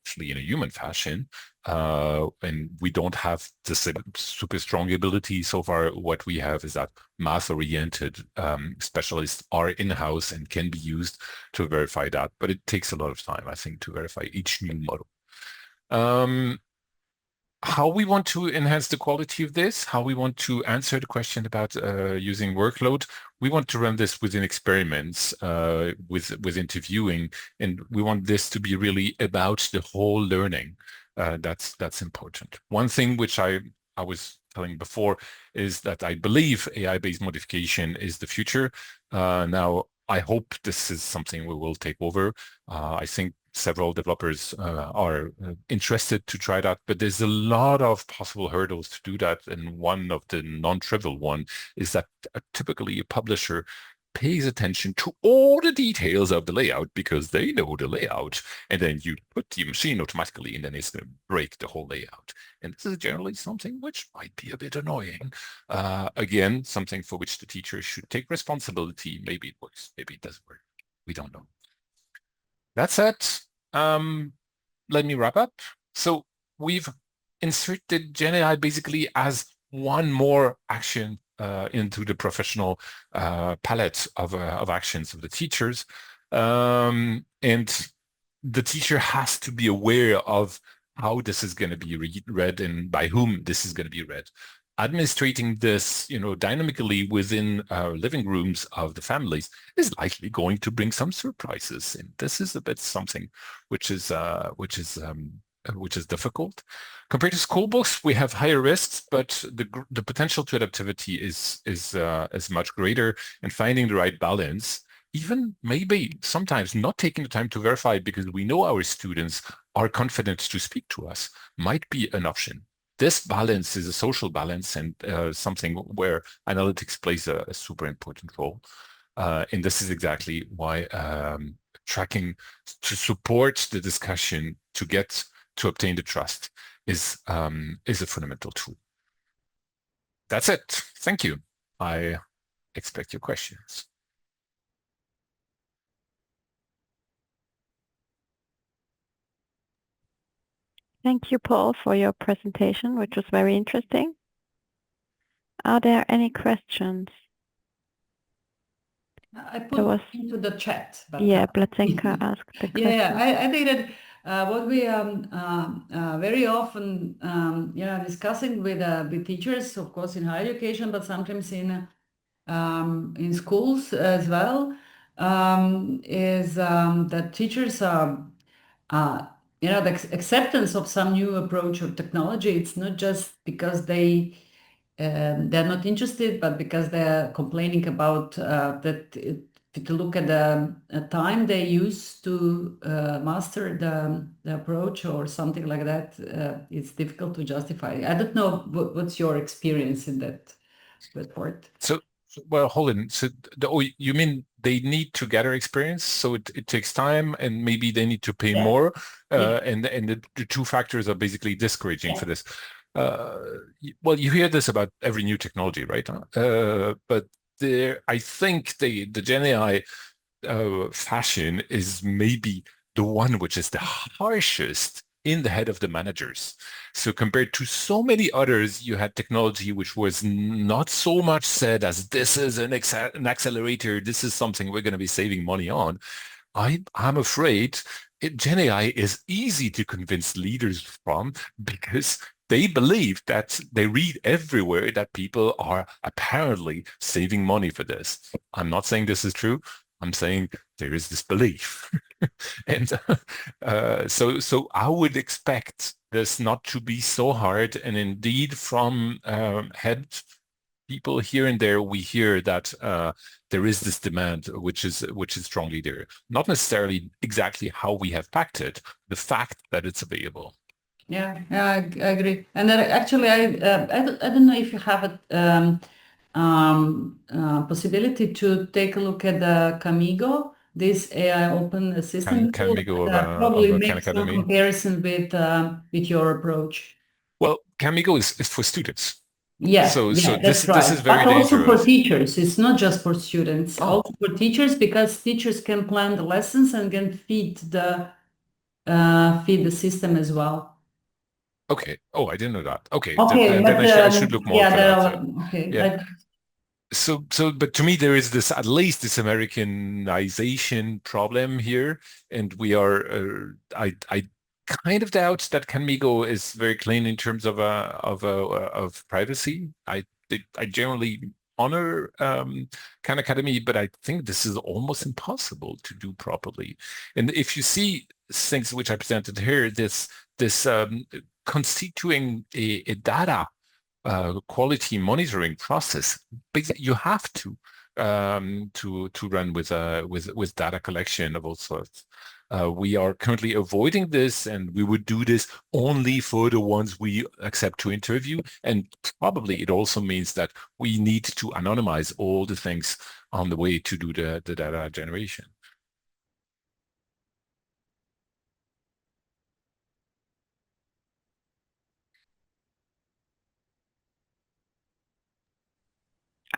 human fashion, and we don't have this super strong ability so far. What we have is that math-oriented specialists are in-house and can be used to verify that, but it takes a lot of time, I think, to verify each new model. How we want to enhance the quality of this, how we want to answer the question about using workload, we want to run this within experiments, with interviewing, and we want this to be really about the whole learning. That's important. One thing which I was telling before is that I believe AI-based modification is the future. Now, I hope this is something we will take over. I think several developers are interested to try that, but there's a lot of possible hurdles to do that. And one of the non-trivial one is that typically a publisher pays attention to all the details of the layout because they know the layout, and then you put the machine automatically and then it's going to break the whole layout. And this is generally something which might be a bit annoying. Again, something for which the teacher should take responsibility. Maybe it works, maybe it doesn't work. We don't know. That's it. Let me wrap up. So we've inserted GenAI basically as one more action into the professional palette of actions of the teachers. And the teacher has to be aware of how this is going to be read and by whom this is going to be read. Administrating this, dynamically within living rooms of the families is likely going to bring some surprises, and this is a bit something which is difficult. Compared to school books, we have higher risks, but the potential to adaptivity is much greater, and finding the right balance, even maybe sometimes not taking the time to verify because we know our students are confident to speak to us, might be an option. This balance is a social balance and something where analytics plays a super important role. And this is exactly why tracking to support the discussion to obtain the trust is a fundamental tool. That's it. Thank you. I expect your questions. Thank you, Paul, for your presentation, which was very interesting. Are there any questions? I put into the chat. But, yeah, Blaženka asked the question. Yeah, I think that what we very often discussing with teachers, of course, in higher education, but sometimes in schools as well, is that teachers are the acceptance of some new approach or technology. It's not just because they're not interested, but because they're complaining about that. To look at the time they use to master the approach or something like that, it's difficult to justify. I don't know what's your experience in that report. Well, hold on. So you mean they need to gather experience, so it takes time, and maybe they need to pay more, and the two factors are basically discouraging for this. Well, you hear this about every new technology, right? But I think the GenAI fashion is maybe the one which is the harshest in the head of the managers. So compared to so many others, you had technology which was not so much said as this is an accelerator, this is something we're going to be saving money on. I'm afraid GenAI is easy to convince leaders from, because they believe that they read everywhere that people are apparently saving money for this. I'm not saying this is true. I'm saying there is this belief. And so I would expect this not to be so hard. And indeed, from head people here and there, we hear that there is this demand, which is strongly there. Not necessarily exactly how we have packed it, the fact that it's available. Yeah, I agree. And then actually, I don't know if you have a possibility to take a look at the Camigo, this AI open assistant tool, Camigo probably of make Khan some Academy. comparison with your approach. Well, Camigo is for students. Yeah, So that's right. this is very but also dangerous. for teachers. It's not just for students. Oh. Also for teachers, because teachers can plan the lessons and can feed the system as well. Okay. Oh, I didn't know that. Okay. Okay, then I should look more for that. Okay. Yeah. But to me, there is this, at least this Americanization problem here, and we are. I kind of doubt that Camigo is very clean in terms of privacy. I generally honor Khan Academy, but I think this is almost impossible to do properly. And if you see things which I presented here, this constituting a data quality monitoring process, you have to run with data collection of all sorts. We are currently avoiding this, and we would do this only for the ones we accept to interview. And probably it also means that we need to anonymize all the things on the way to do the data generation.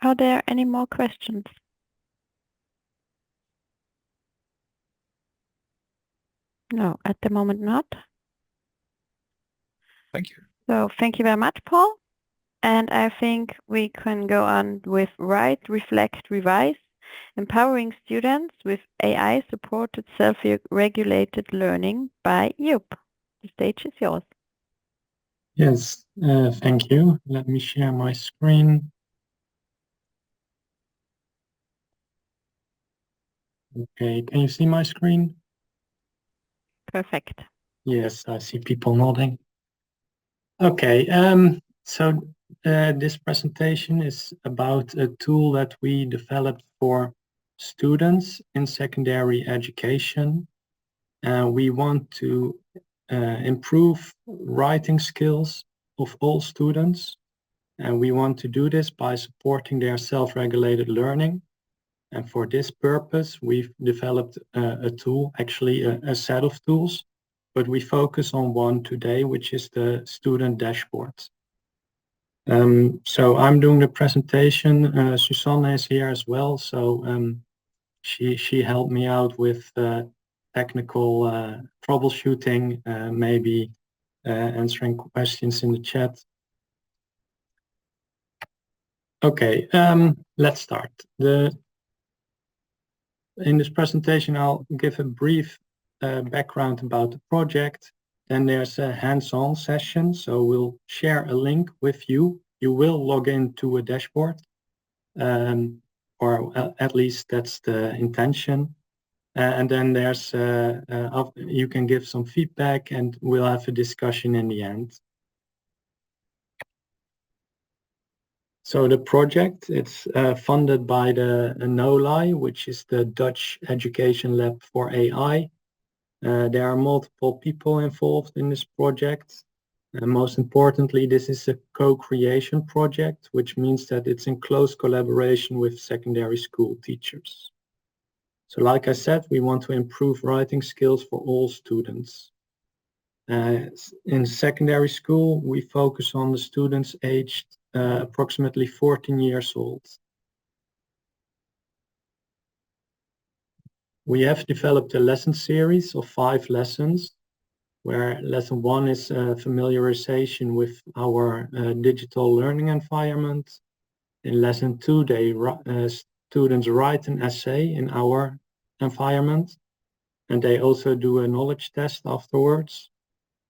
Are there any more questions? No, at the moment not. Thank you. So thank you very much, Paul. And I think we can go on with Write, Reflect, Revise, empowering students with AI-supported self-regulated learning by Joep. The stage is yours. Yes, thank you. Let me share my screen. Okay, can you see my screen? Perfect. Yes, I see people nodding. Okay, so this presentation is about a tool that we developed for students in secondary education. We want to improve writing skills of all students, and we want to do this by supporting their self-regulated learning. And for this purpose, we've developed a tool, actually a set of tools, but we focus on one today, which is the student dashboard. So I'm doing the presentation. Susanne is here as well, so she helped me out with technical troubleshooting, maybe answering questions in the chat. Okay, let's start. In this presentation, I'll give a brief background about the project. Then there's a hands-on session, so we'll share a link with you. You will log into a dashboard, or at least that's the intention. And then there's you can give some feedback, and we'll have a discussion in the end. So the project, it's funded by the NOLAI, which is the Dutch Education Lab for AI. There are multiple people involved in this project. Most importantly, this is a co-creation project, which means that it's in close collaboration with secondary school teachers. So like I said, we want to improve writing skills for all students. In secondary school, we focus on the students aged approximately 14 years old. We have developed a lesson series of 5 lessons, where lesson 1 is familiarization with our digital learning environment. In lesson 2, students write an essay in our environment. and they also do a knowledge test afterwards.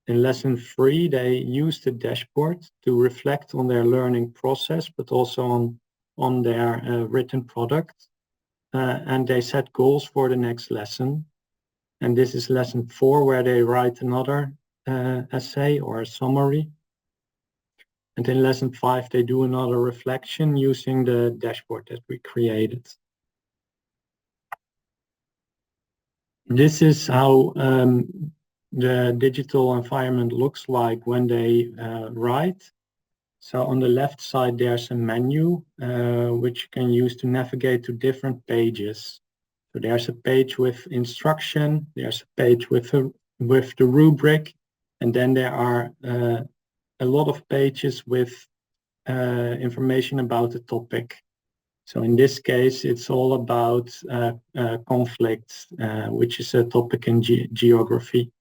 In lesson 3, they use the dashboard to reflect on their learning process, but also on their written product. And they set goals for the next lesson. And this is lesson 4, where they write another essay or a summary. And in lesson 5, they do another reflection using the dashboard that we created. This is how the digital environment looks like when they write. So on the left side, there's a menu which you can use to navigate to different pages. So there's a page with instruction, there's a page with the rubric, and then there are a lot of pages with information about the topic. So in this case, it's all about conflicts, which is a topic in geography.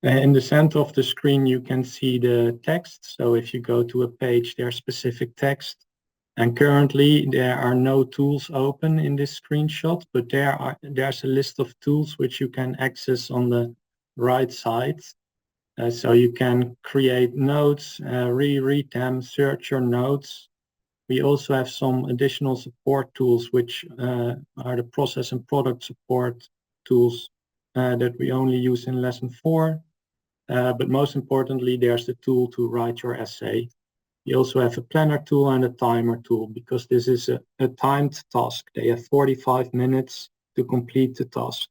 In the center of the screen, you can see the text. So if you go to a page, there's specific text. And currently, there are no tools open in this screenshot, but there's a list of tools which you can access on the right side. So you can create notes, reread them, search your notes. We also have some additional support tools, which are the process and product support tools that we only use in lesson 4. But most importantly, there's the tool to write your essay. You also have a planner tool and a timer tool, because this is a timed task. They have 45 minutes to complete the task.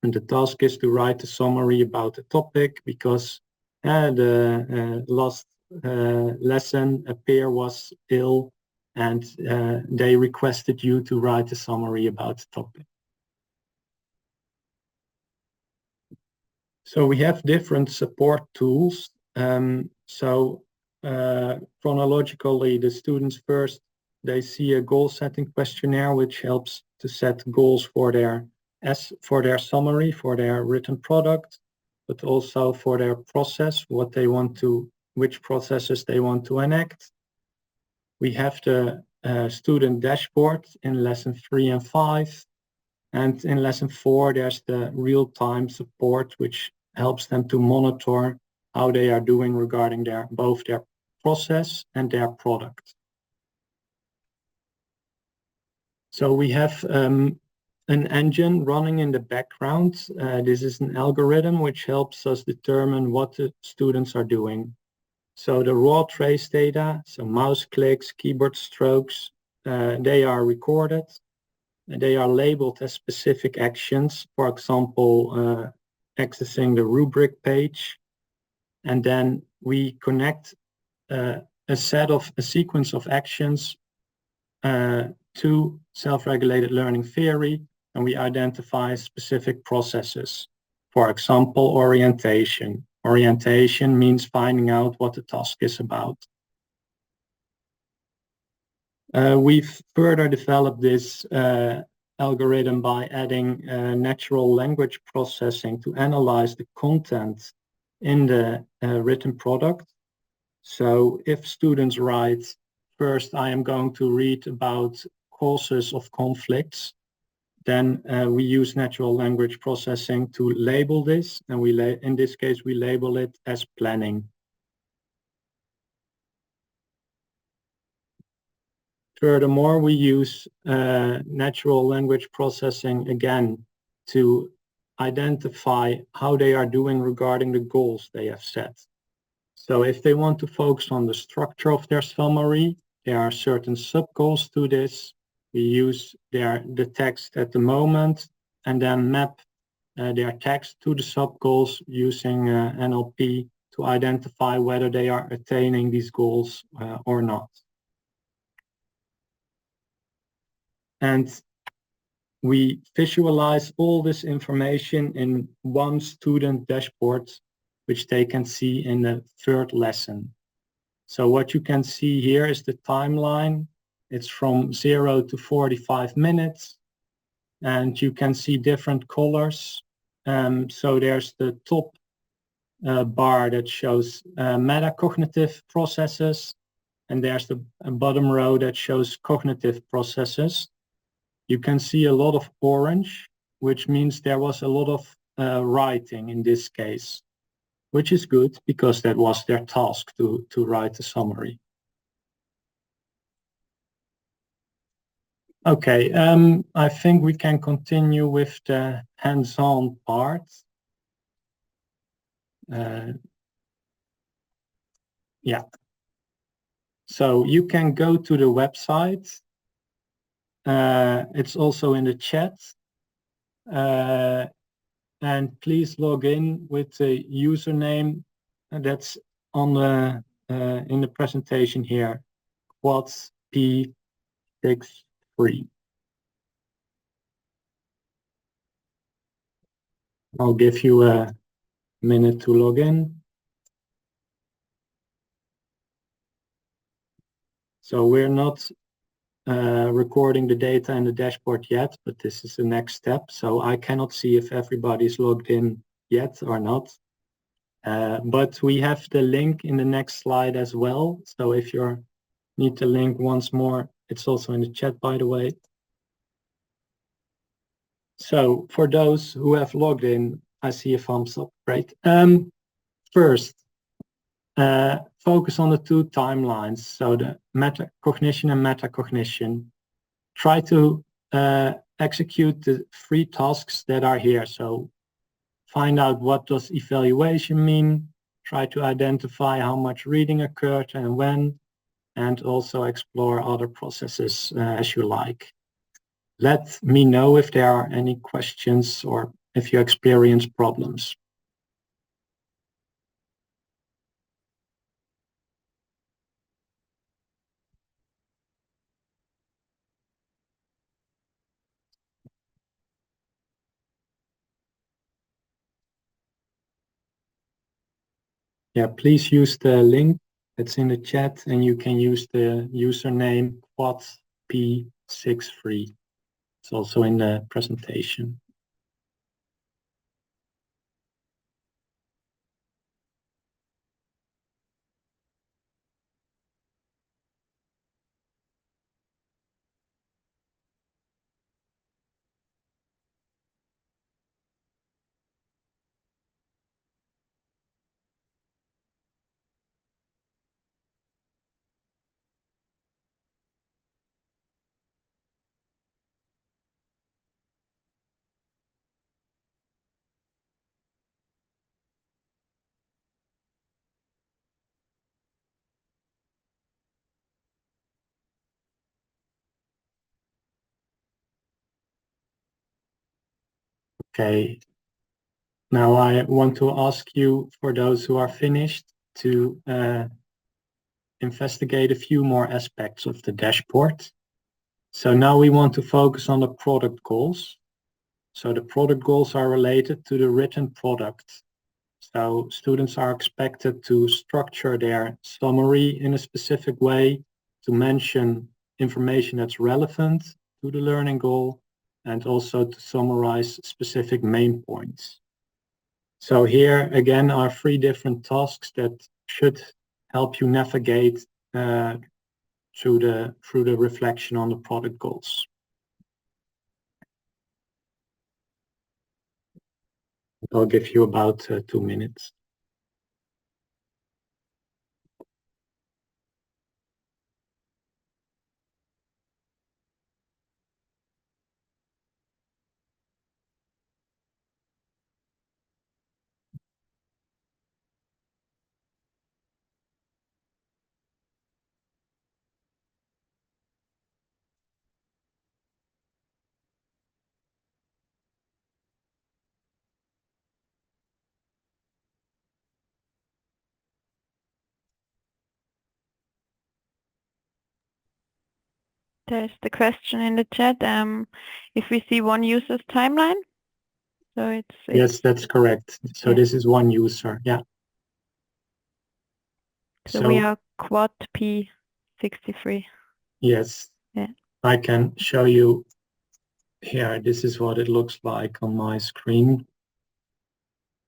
And the task is to write a summary about the topic, because the last lesson, a peer was ill, and they requested you to write a summary about the topic. So we have different support tools. Chronologically, the students first, they see a goal setting questionnaire, which helps to set goals for their summary, for their written product, but also for their process, which processes they want to enact. We have the student dashboard in lesson 3 and 5. And in lesson 4, there's the real-time support, which helps them to monitor how they are doing regarding both their process and their product. So we have an engine running in the background. This is an algorithm which helps us determine what the students are doing. So the raw trace data, so mouse clicks, keyboard strokes, they are recorded. They are labeled as specific actions, for example, accessing the rubric page. And then we connect a sequence of actions to self-regulated learning theory, and we identify specific processes. For example, orientation. Orientation means finding out what the task is about. We've further developed this algorithm by adding natural language processing to analyze the content in the written product. So if students write, first I am going to read about causes of conflicts, then we use natural language processing to label this, and in this case we label it as planning. Furthermore, we use natural language processing again to identify how they are doing regarding the goals they have set. So if they want to focus on the structure of their summary, there are certain sub-goals to this. We use the text at the moment and then map their text to the sub-goals using NLP to identify whether they are attaining these goals or not. And we visualize all this information in one student dashboard, which they can see in the 3rd lesson. So what you can see here is the timeline. It's from 0 to 45 minutes, and you can see different colors. So there's the top bar that shows metacognitive processes, and there's the bottom row that shows cognitive processes. you can see a lot of orange, which means there was a lot of writing in this case, which is good because that was their task to write a summary. Okay, I think we can continue with the hands-on part. Yeah. So you can go to the website. It's also in the chat. And please log in with the username that's on the in the presentation here, Quads P63. I'll give you a minute to log in. So we're not recording the data in the dashboard yet, but this is the next step. So I cannot see if everybody's logged in yet or not. But we have the link in the next slide as well. So if you need the link once more, it's also in the chat, by the way. So for those who have logged in, I see a thumbs up. Great. First, focus on the two timelines. So the metacognition and metacognition. Try to execute the 3 tasks that are here. So find out what does evaluation mean, try to identify how much reading occurred and when, and also explore other processes as you like. Let me know if there are any questions or if you experience problems. Yeah, please use the link that's in the chat, and you can use the username QuadP63. It's also in the presentation. Okay, now I want to ask you, for those who are finished, to investigate a few more aspects of the dashboard. So now we want to focus on the product goals. So the product goals are related to the written product. So students are expected to structure their summary in a specific way, to mention information that's relevant to the learning goal, and also to summarize specific main points. So here again are 3 different tasks that should help you navigate through the reflection on the product goals. I'll give you about 2 minutes. There's the question in the chat, if we see one user's timeline. So it's Yes, that's correct. So yeah. this is one user, yeah. So we are Quad P63. Yes. Yeah. I can show you here. This is what it looks like on my screen.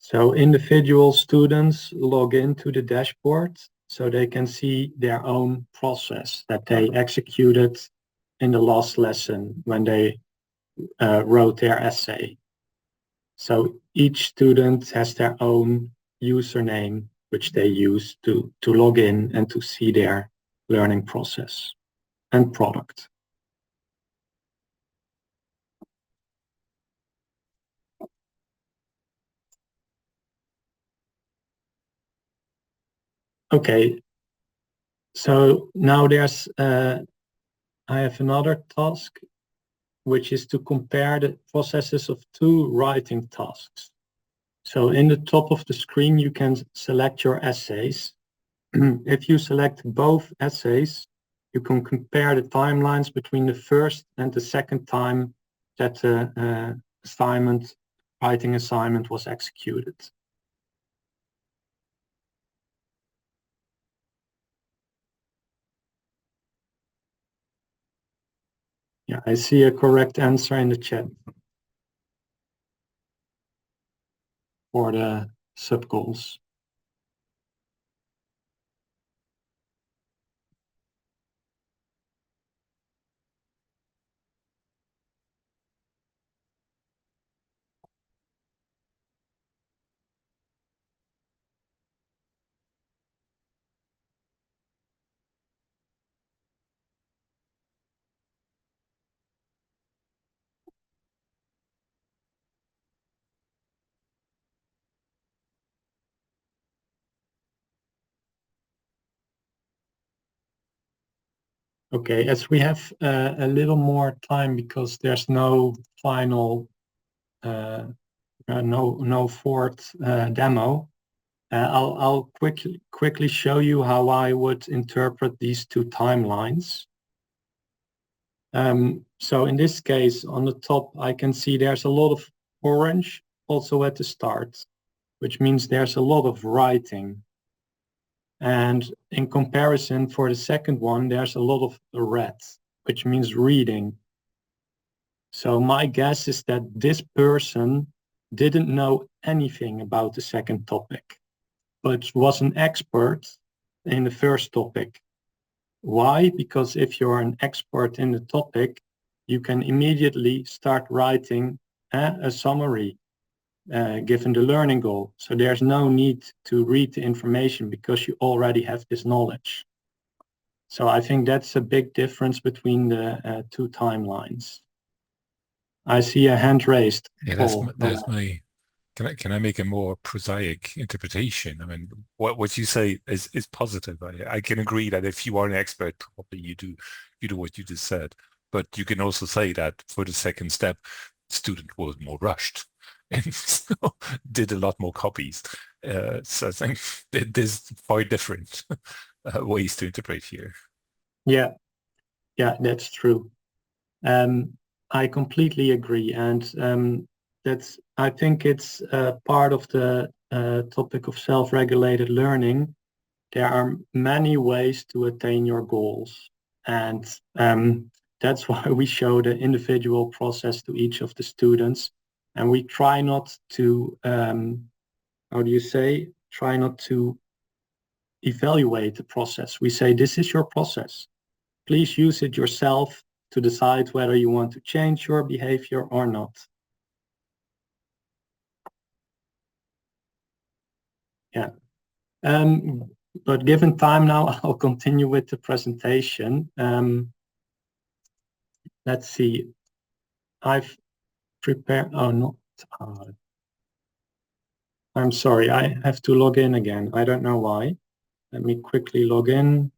So individual students log into the dashboard so they can see their own process that they executed in the last lesson when they wrote their essay. So each student has their own username, which they use to log in and to see their learning process and product. Okay, so now I have another task, which is to compare the processes of two writing tasks. So in the top of the screen, you can select your essays. If you select both essays, you can compare the timelines between the first and the second time that the writing assignment was executed. Yeah, I see a correct answer in the chat for the sub-goals. Okay, as we have a little more time because there's no final, no fourth demo, I'll quickly show you how I would interpret these two timelines. So in this case, on the top, I can see there's a lot of orange also at the start, which means there's a lot of writing. And in comparison for the second one, there's a lot of red, which means reading. So my guess is that this person didn't know anything about the second topic, but was an expert in the first topic. Why? Because if you're an expert in the topic, you can immediately start writing a summary given the learning goal. So there's no need to read the information because you already have this knowledge. So I think that's a big difference between the two timelines. I see a hand raised. Yeah, that's my. Can I make a more prosaic interpretation? I mean, what you say is positive. I can agree that if you are an expert, probably you do what you just said. But you can also say that for the second step, the student was more rushed and so did a lot more copies. So I think there's quite different ways to interpret here. Yeah, that's true. I completely agree, and I think it's part of the topic of self-regulated learning. There are many ways to attain your goals, and that's why we show the individual process to each of the students, and we try not to, try not to evaluate the process. We say, this is your process. Please use it yourself to decide whether you want to change your behavior or not. Yeah. But given time now, I'll continue with the presentation. Let's see. I've prepared, I'm sorry, I have to log in again. I don't know why. Let me quickly log in.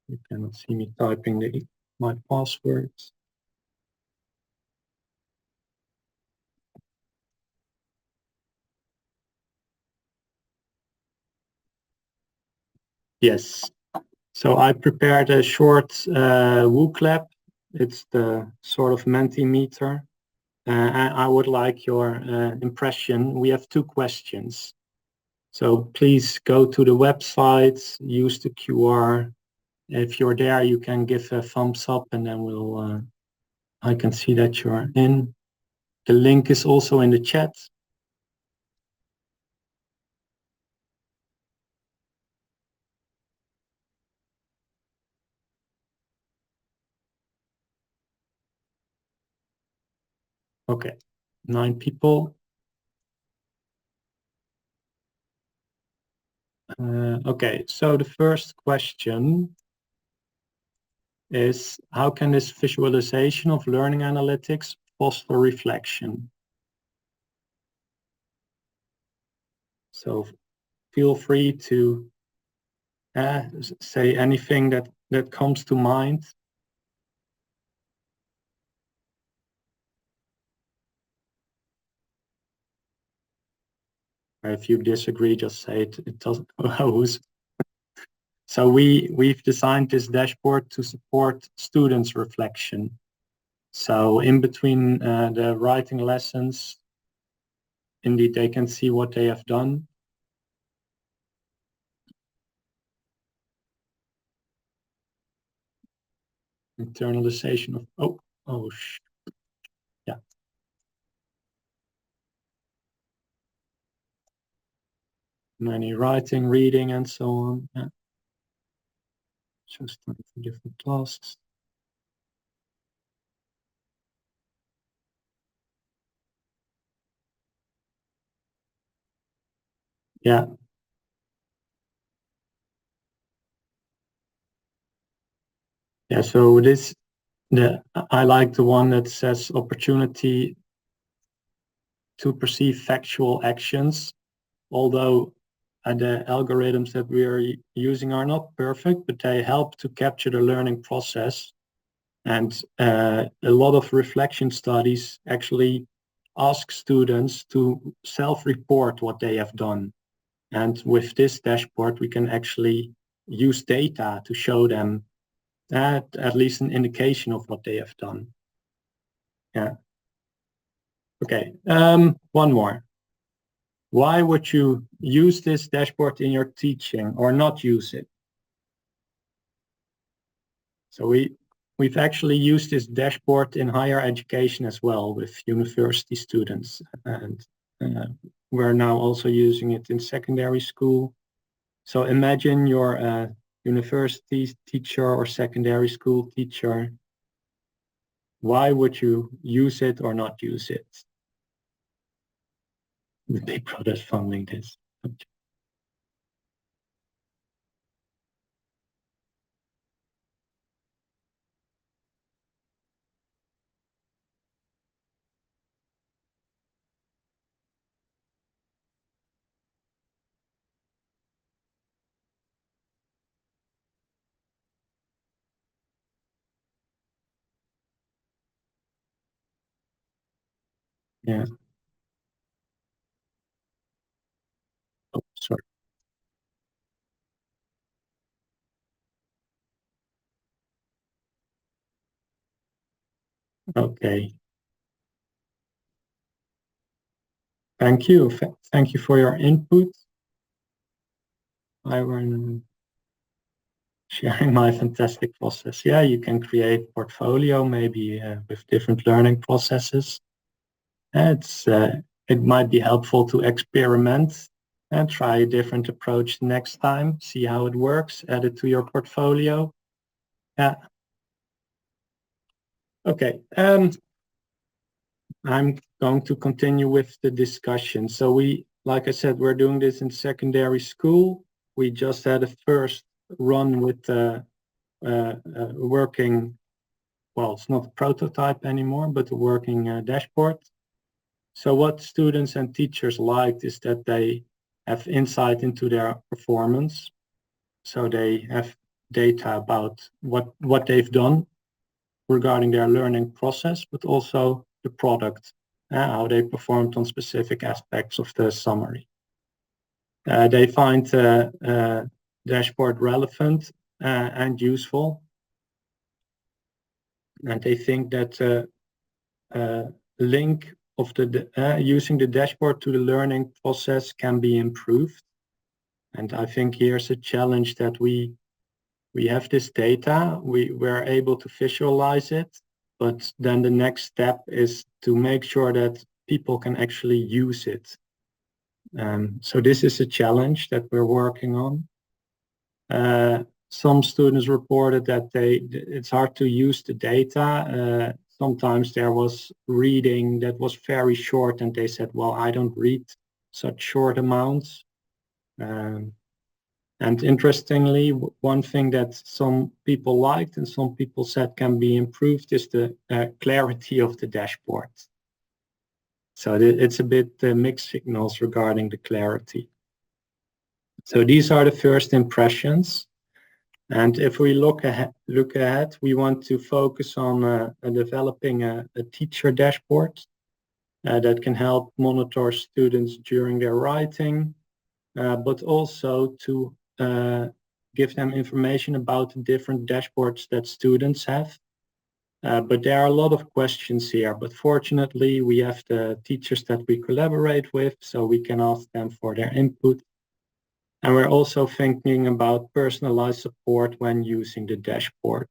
You cannot see me typing my passwords. Yes. So I prepared a short WooClap. It's the sort of Mentimeter. I would like your impression. We have two questions. So please go to the website, use the QR. If you're there, you can give a thumbs up and then I can see that you're in. The link is also in the chat. Okay, 9 people. Okay, so the first question is, how can this visualization of learning analytics foster reflection? So feel free to say anything that comes to mind. If you disagree, just say it doesn't who's. So we've designed this dashboard to support students' reflection. So in between the writing lessons, indeed, they can see what they have done. Internalization of, yeah. Many writing, reading, and so on. Yeah. Just time for different tasks. Yeah. Yeah, so I like the one that says opportunity to perceive factual actions, although the algorithms that we are using are not perfect, but they help to capture the learning process. And a lot of reflection studies actually ask students to self-report what they have done. And with this dashboard, we can actually use data to show them at least an indication of what they have done. Yeah. Okay, one more. Why would you use this dashboard in your teaching or not use it? So we've actually used this dashboard in higher education as well with university students, and we're now also using it in secondary school. So imagine you're a university teacher or secondary school teacher. Why would you use it or not use it? The Big Brother's funding this. Yeah. Oh, sorry. Okay. Thank you. Thank you for your input. I will sharing my fantastic process. Yeah, you can create portfolio maybe with different learning processes. It might be helpful to experiment and try a different approach next time. See how it works. Add it to your portfolio. Yeah. Okay. I'm going to continue with the discussion. So like I said, we're doing this in secondary school. We just had a first run with working, well, it's not a prototype anymore, but a working dashboard. So what students and teachers liked is that they have insight into their performance. So they have data about what they've done regarding their learning process, but also the product, how they performed on specific aspects of the summary. They find the dashboard relevant and useful. And they think that link of using the dashboard to the learning process can be improved. And I think here's a challenge that we have this data, we're able to visualize it, but then the next step is to make sure that people can actually use it. So this is a challenge that we're working on. Some students reported that it's hard to use the data. sometimes there was reading that was very short, and they said, well, I don't read such short amounts. And interestingly, one thing that some people liked and some people said can be improved is the clarity of the dashboard. So it's a bit mixed signals regarding the clarity. So these are the first impressions. And if we look ahead, we want to focus on developing a teacher dashboard that can help monitor students during their writing, but also to give them information about the different dashboards that students have. But there are a lot of questions here, but fortunately we have the teachers that we collaborate with, so we can ask them for their input. And we're also thinking about personalized support when using the dashboard.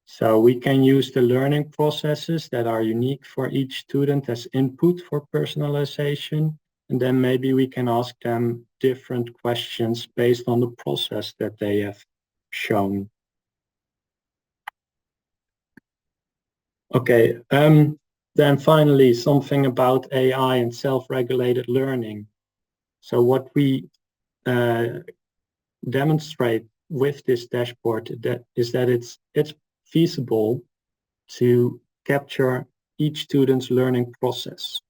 So we can use the learning processes that are unique for each student as input for personalization. And then maybe we can ask them different questions based on the process that they have shown. Okay, then finally, something about AI and self-regulated learning. So what we demonstrate with this dashboard is that it's feasible to capture each student's learning process.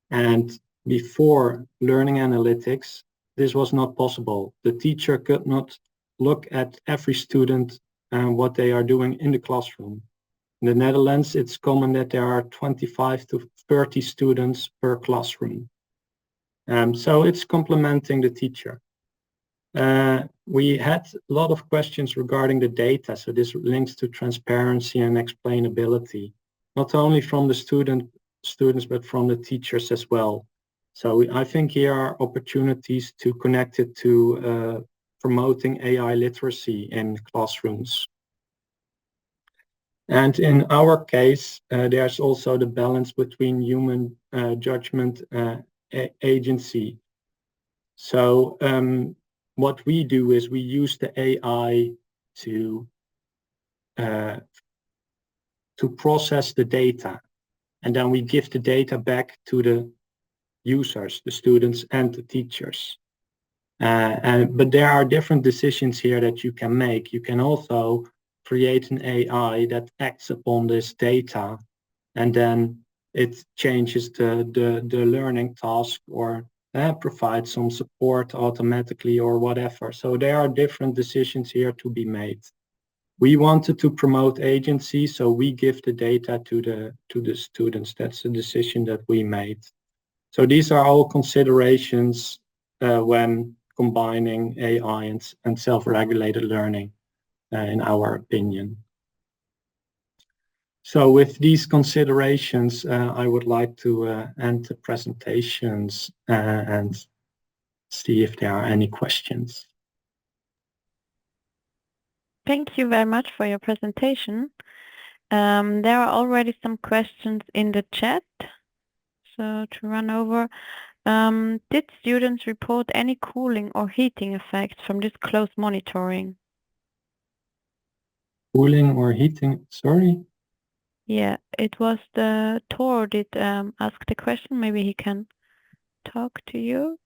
And before learning analytics, this was not possible. The teacher could not look at every student and what they are doing in the classroom. In the Netherlands, it's common that there are 25 to 30 students per classroom. So it's complementing the teacher. We had a lot of questions regarding the data, so this links to transparency and explainability, not only from the students, but from the teachers as well. So I think here are opportunities to connect it to promoting AI literacy in classrooms. And in our case, there's also the balance between human judgment agency. So what we do is we use the AI to process the data, and then we give the data back to the users, the students and the teachers. But there are different decisions here that you can make. You can also create an AI that acts upon this data, and then it changes the learning task or provide some support automatically or whatever. So there are different decisions here to be made. We wanted to promote agency, so we give the data to the students. That's the decision that we made. So these are all considerations when combining AI and self-regulated learning, in our opinion. So with these considerations, I would like to end the presentations and see if there are any questions. Thank you very much for your presentation. There are already some questions in the chat. So to run over, did students report any cooling or heating effects from this close monitoring? Cooling or heating, sorry? Yeah, it was the Tor did ask the question. Maybe he can talk to you.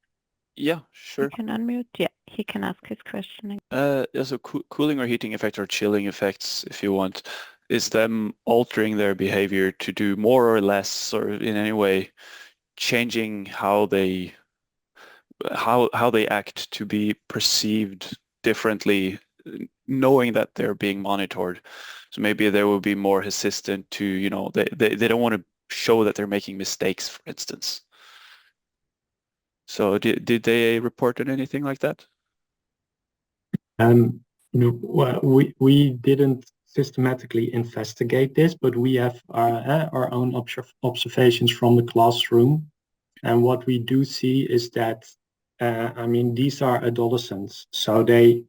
Yeah, sure. You can unmute. Yeah, he can ask his question. Yeah, so cooling or heating effect or chilling effects, if you want, is them altering their behavior to do more or less, or in any way changing how they act to be perceived differently, knowing that they're being monitored. So maybe they will be more hesitant to, you know, they don't want to show that they're making mistakes, for instance. So did they report on anything like that? Well, we didn't systematically investigate this, but we have our own observations from the classroom. And what we do see is that, I mean, these are adolescents, so they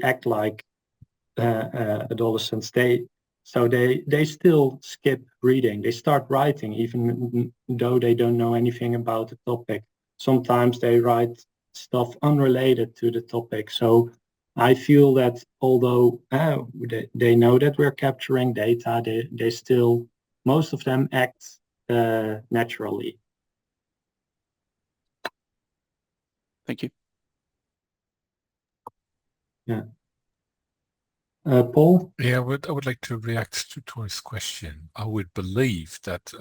act like adolescents. They still skip reading. They start writing even though they don't know anything about the topic. Sometimes they write stuff unrelated to the topic. So I feel that although they know that we're capturing data, they still, most of them act naturally. Thank you. Yeah. Paul? Yeah, I would like to react to his question. I would believe that,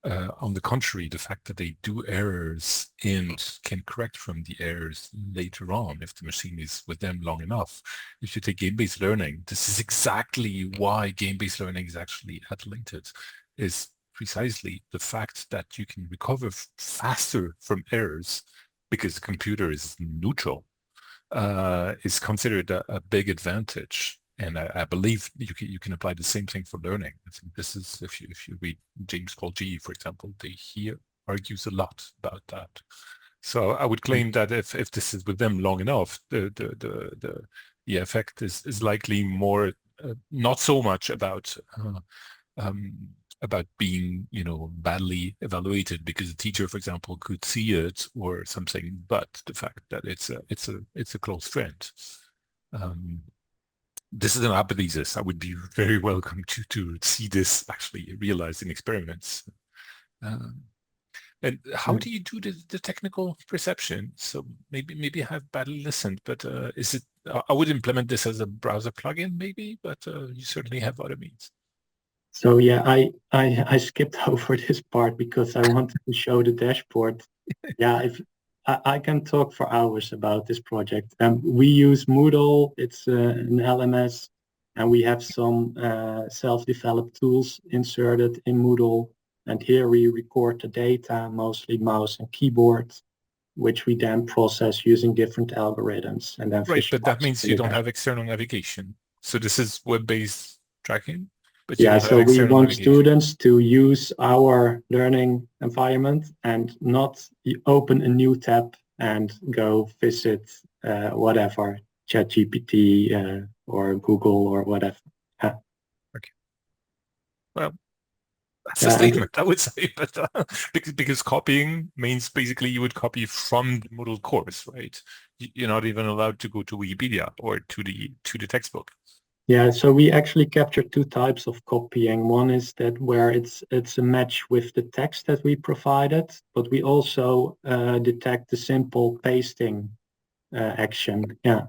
on the contrary, the fact that they do errors and can correct from the errors later on, if the machine is with them long enough. If you take game-based learning, this is exactly why game-based learning is actually adlinked, is precisely the fact that you can recover faster from errors because the computer is neutral. Is considered a big advantage, and I believe you can apply the same thing for learning. I think this is, if you read James Paul G, for example, he argues a lot about that. So I would claim that if this is with them long enough, the effect is likely more not so much about being, badly evaluated because the teacher, for example, could see it or something, but the fact that it's a close friend. This is an hypothesis. I would be very welcome to see this actually realized in experiments. And how do you do the technical perception? So maybe I have badly listened, but is it? I would implement this as a browser plugin, maybe, but you certainly have other means. So yeah, I skipped over this part because I wanted to show the dashboard. Yeah, if I can talk for hours about this project. We use Moodle. It's an LMS, and we have some self-developed tools inserted in Moodle. And here we record the data, mostly mouse and keyboard, which we then process using different algorithms. And then right, but that means you don't have external navigation. So this is web-based tracking. But yeah, so we want students to use our learning environment and not open a new tab and go visit whatever, ChatGPT or Google or whatever. Yeah. Okay. Well, that's a statement, I would say, but because copying means basically you would copy from the Moodle course, right? You're not even allowed to go to Wikipedia or to the textbook. Yeah, so we actually capture two types of copying. One is that where it's a match with the text that we provided, but we also detect the simple pasting action. Yeah.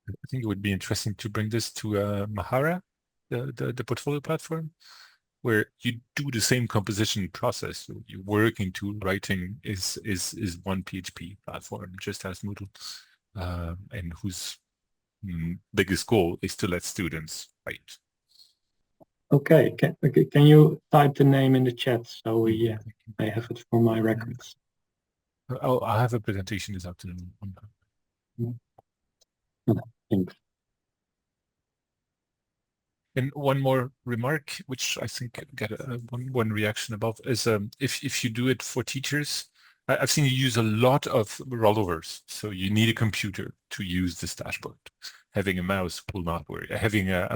I think it would be interesting to bring this to Mahara, the portfolio platform, where you do the same composition process. So you work into writing is one PHP platform, just as Moodle. And whose biggest goal is to let students write. Okay, can you type the name in the chat so I have it for my records? I have a presentation this afternoon on that. Thanks. And one more remark, which I think got one reaction about, is if you do it for teachers, I've seen you use a lot of rollovers. So you need a computer to use this dashboard. Having a mouse will not work. Having a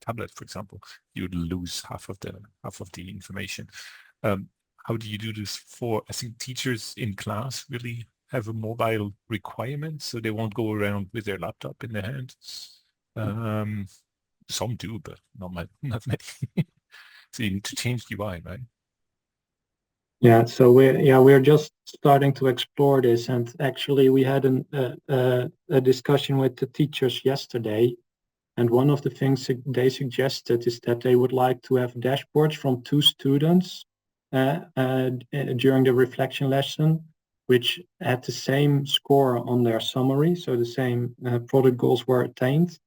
tablet, for example, you would lose half of the information. How do you do this for? I think teachers in class really have a mobile requirement, so they won't go around with their laptop in their hand. Some do, but not many. So you need to change the UI, right? Yeah, so we're just starting to explore this, and actually we had a discussion with the teachers yesterday, and one of the things they suggested is that they would like to have dashboards from two students during the reflection lesson, which had the same score on their summary, so the same product goals were attained,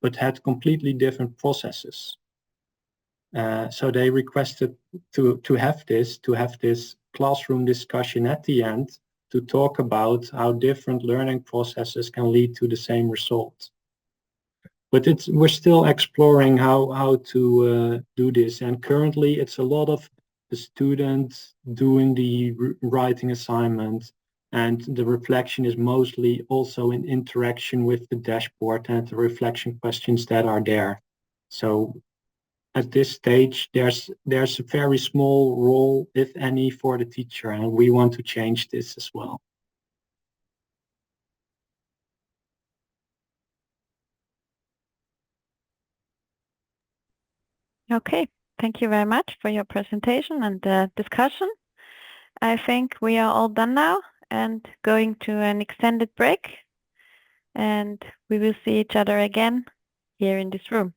but had completely different processes. So they requested to have this classroom discussion at the end to talk about how different learning processes can lead to the same result. But we're still exploring how to do this, and currently it's a lot of the student doing the writing assignment, and the reflection is mostly also in interaction with the dashboard and the reflection questions that are there. So at this stage, there's a very small role, if any, for the teacher, and we want to change this as well. Okay, thank you very much for your presentation and discussion. I think we are all done now and going to an extended break, and we will see each other again here in this room.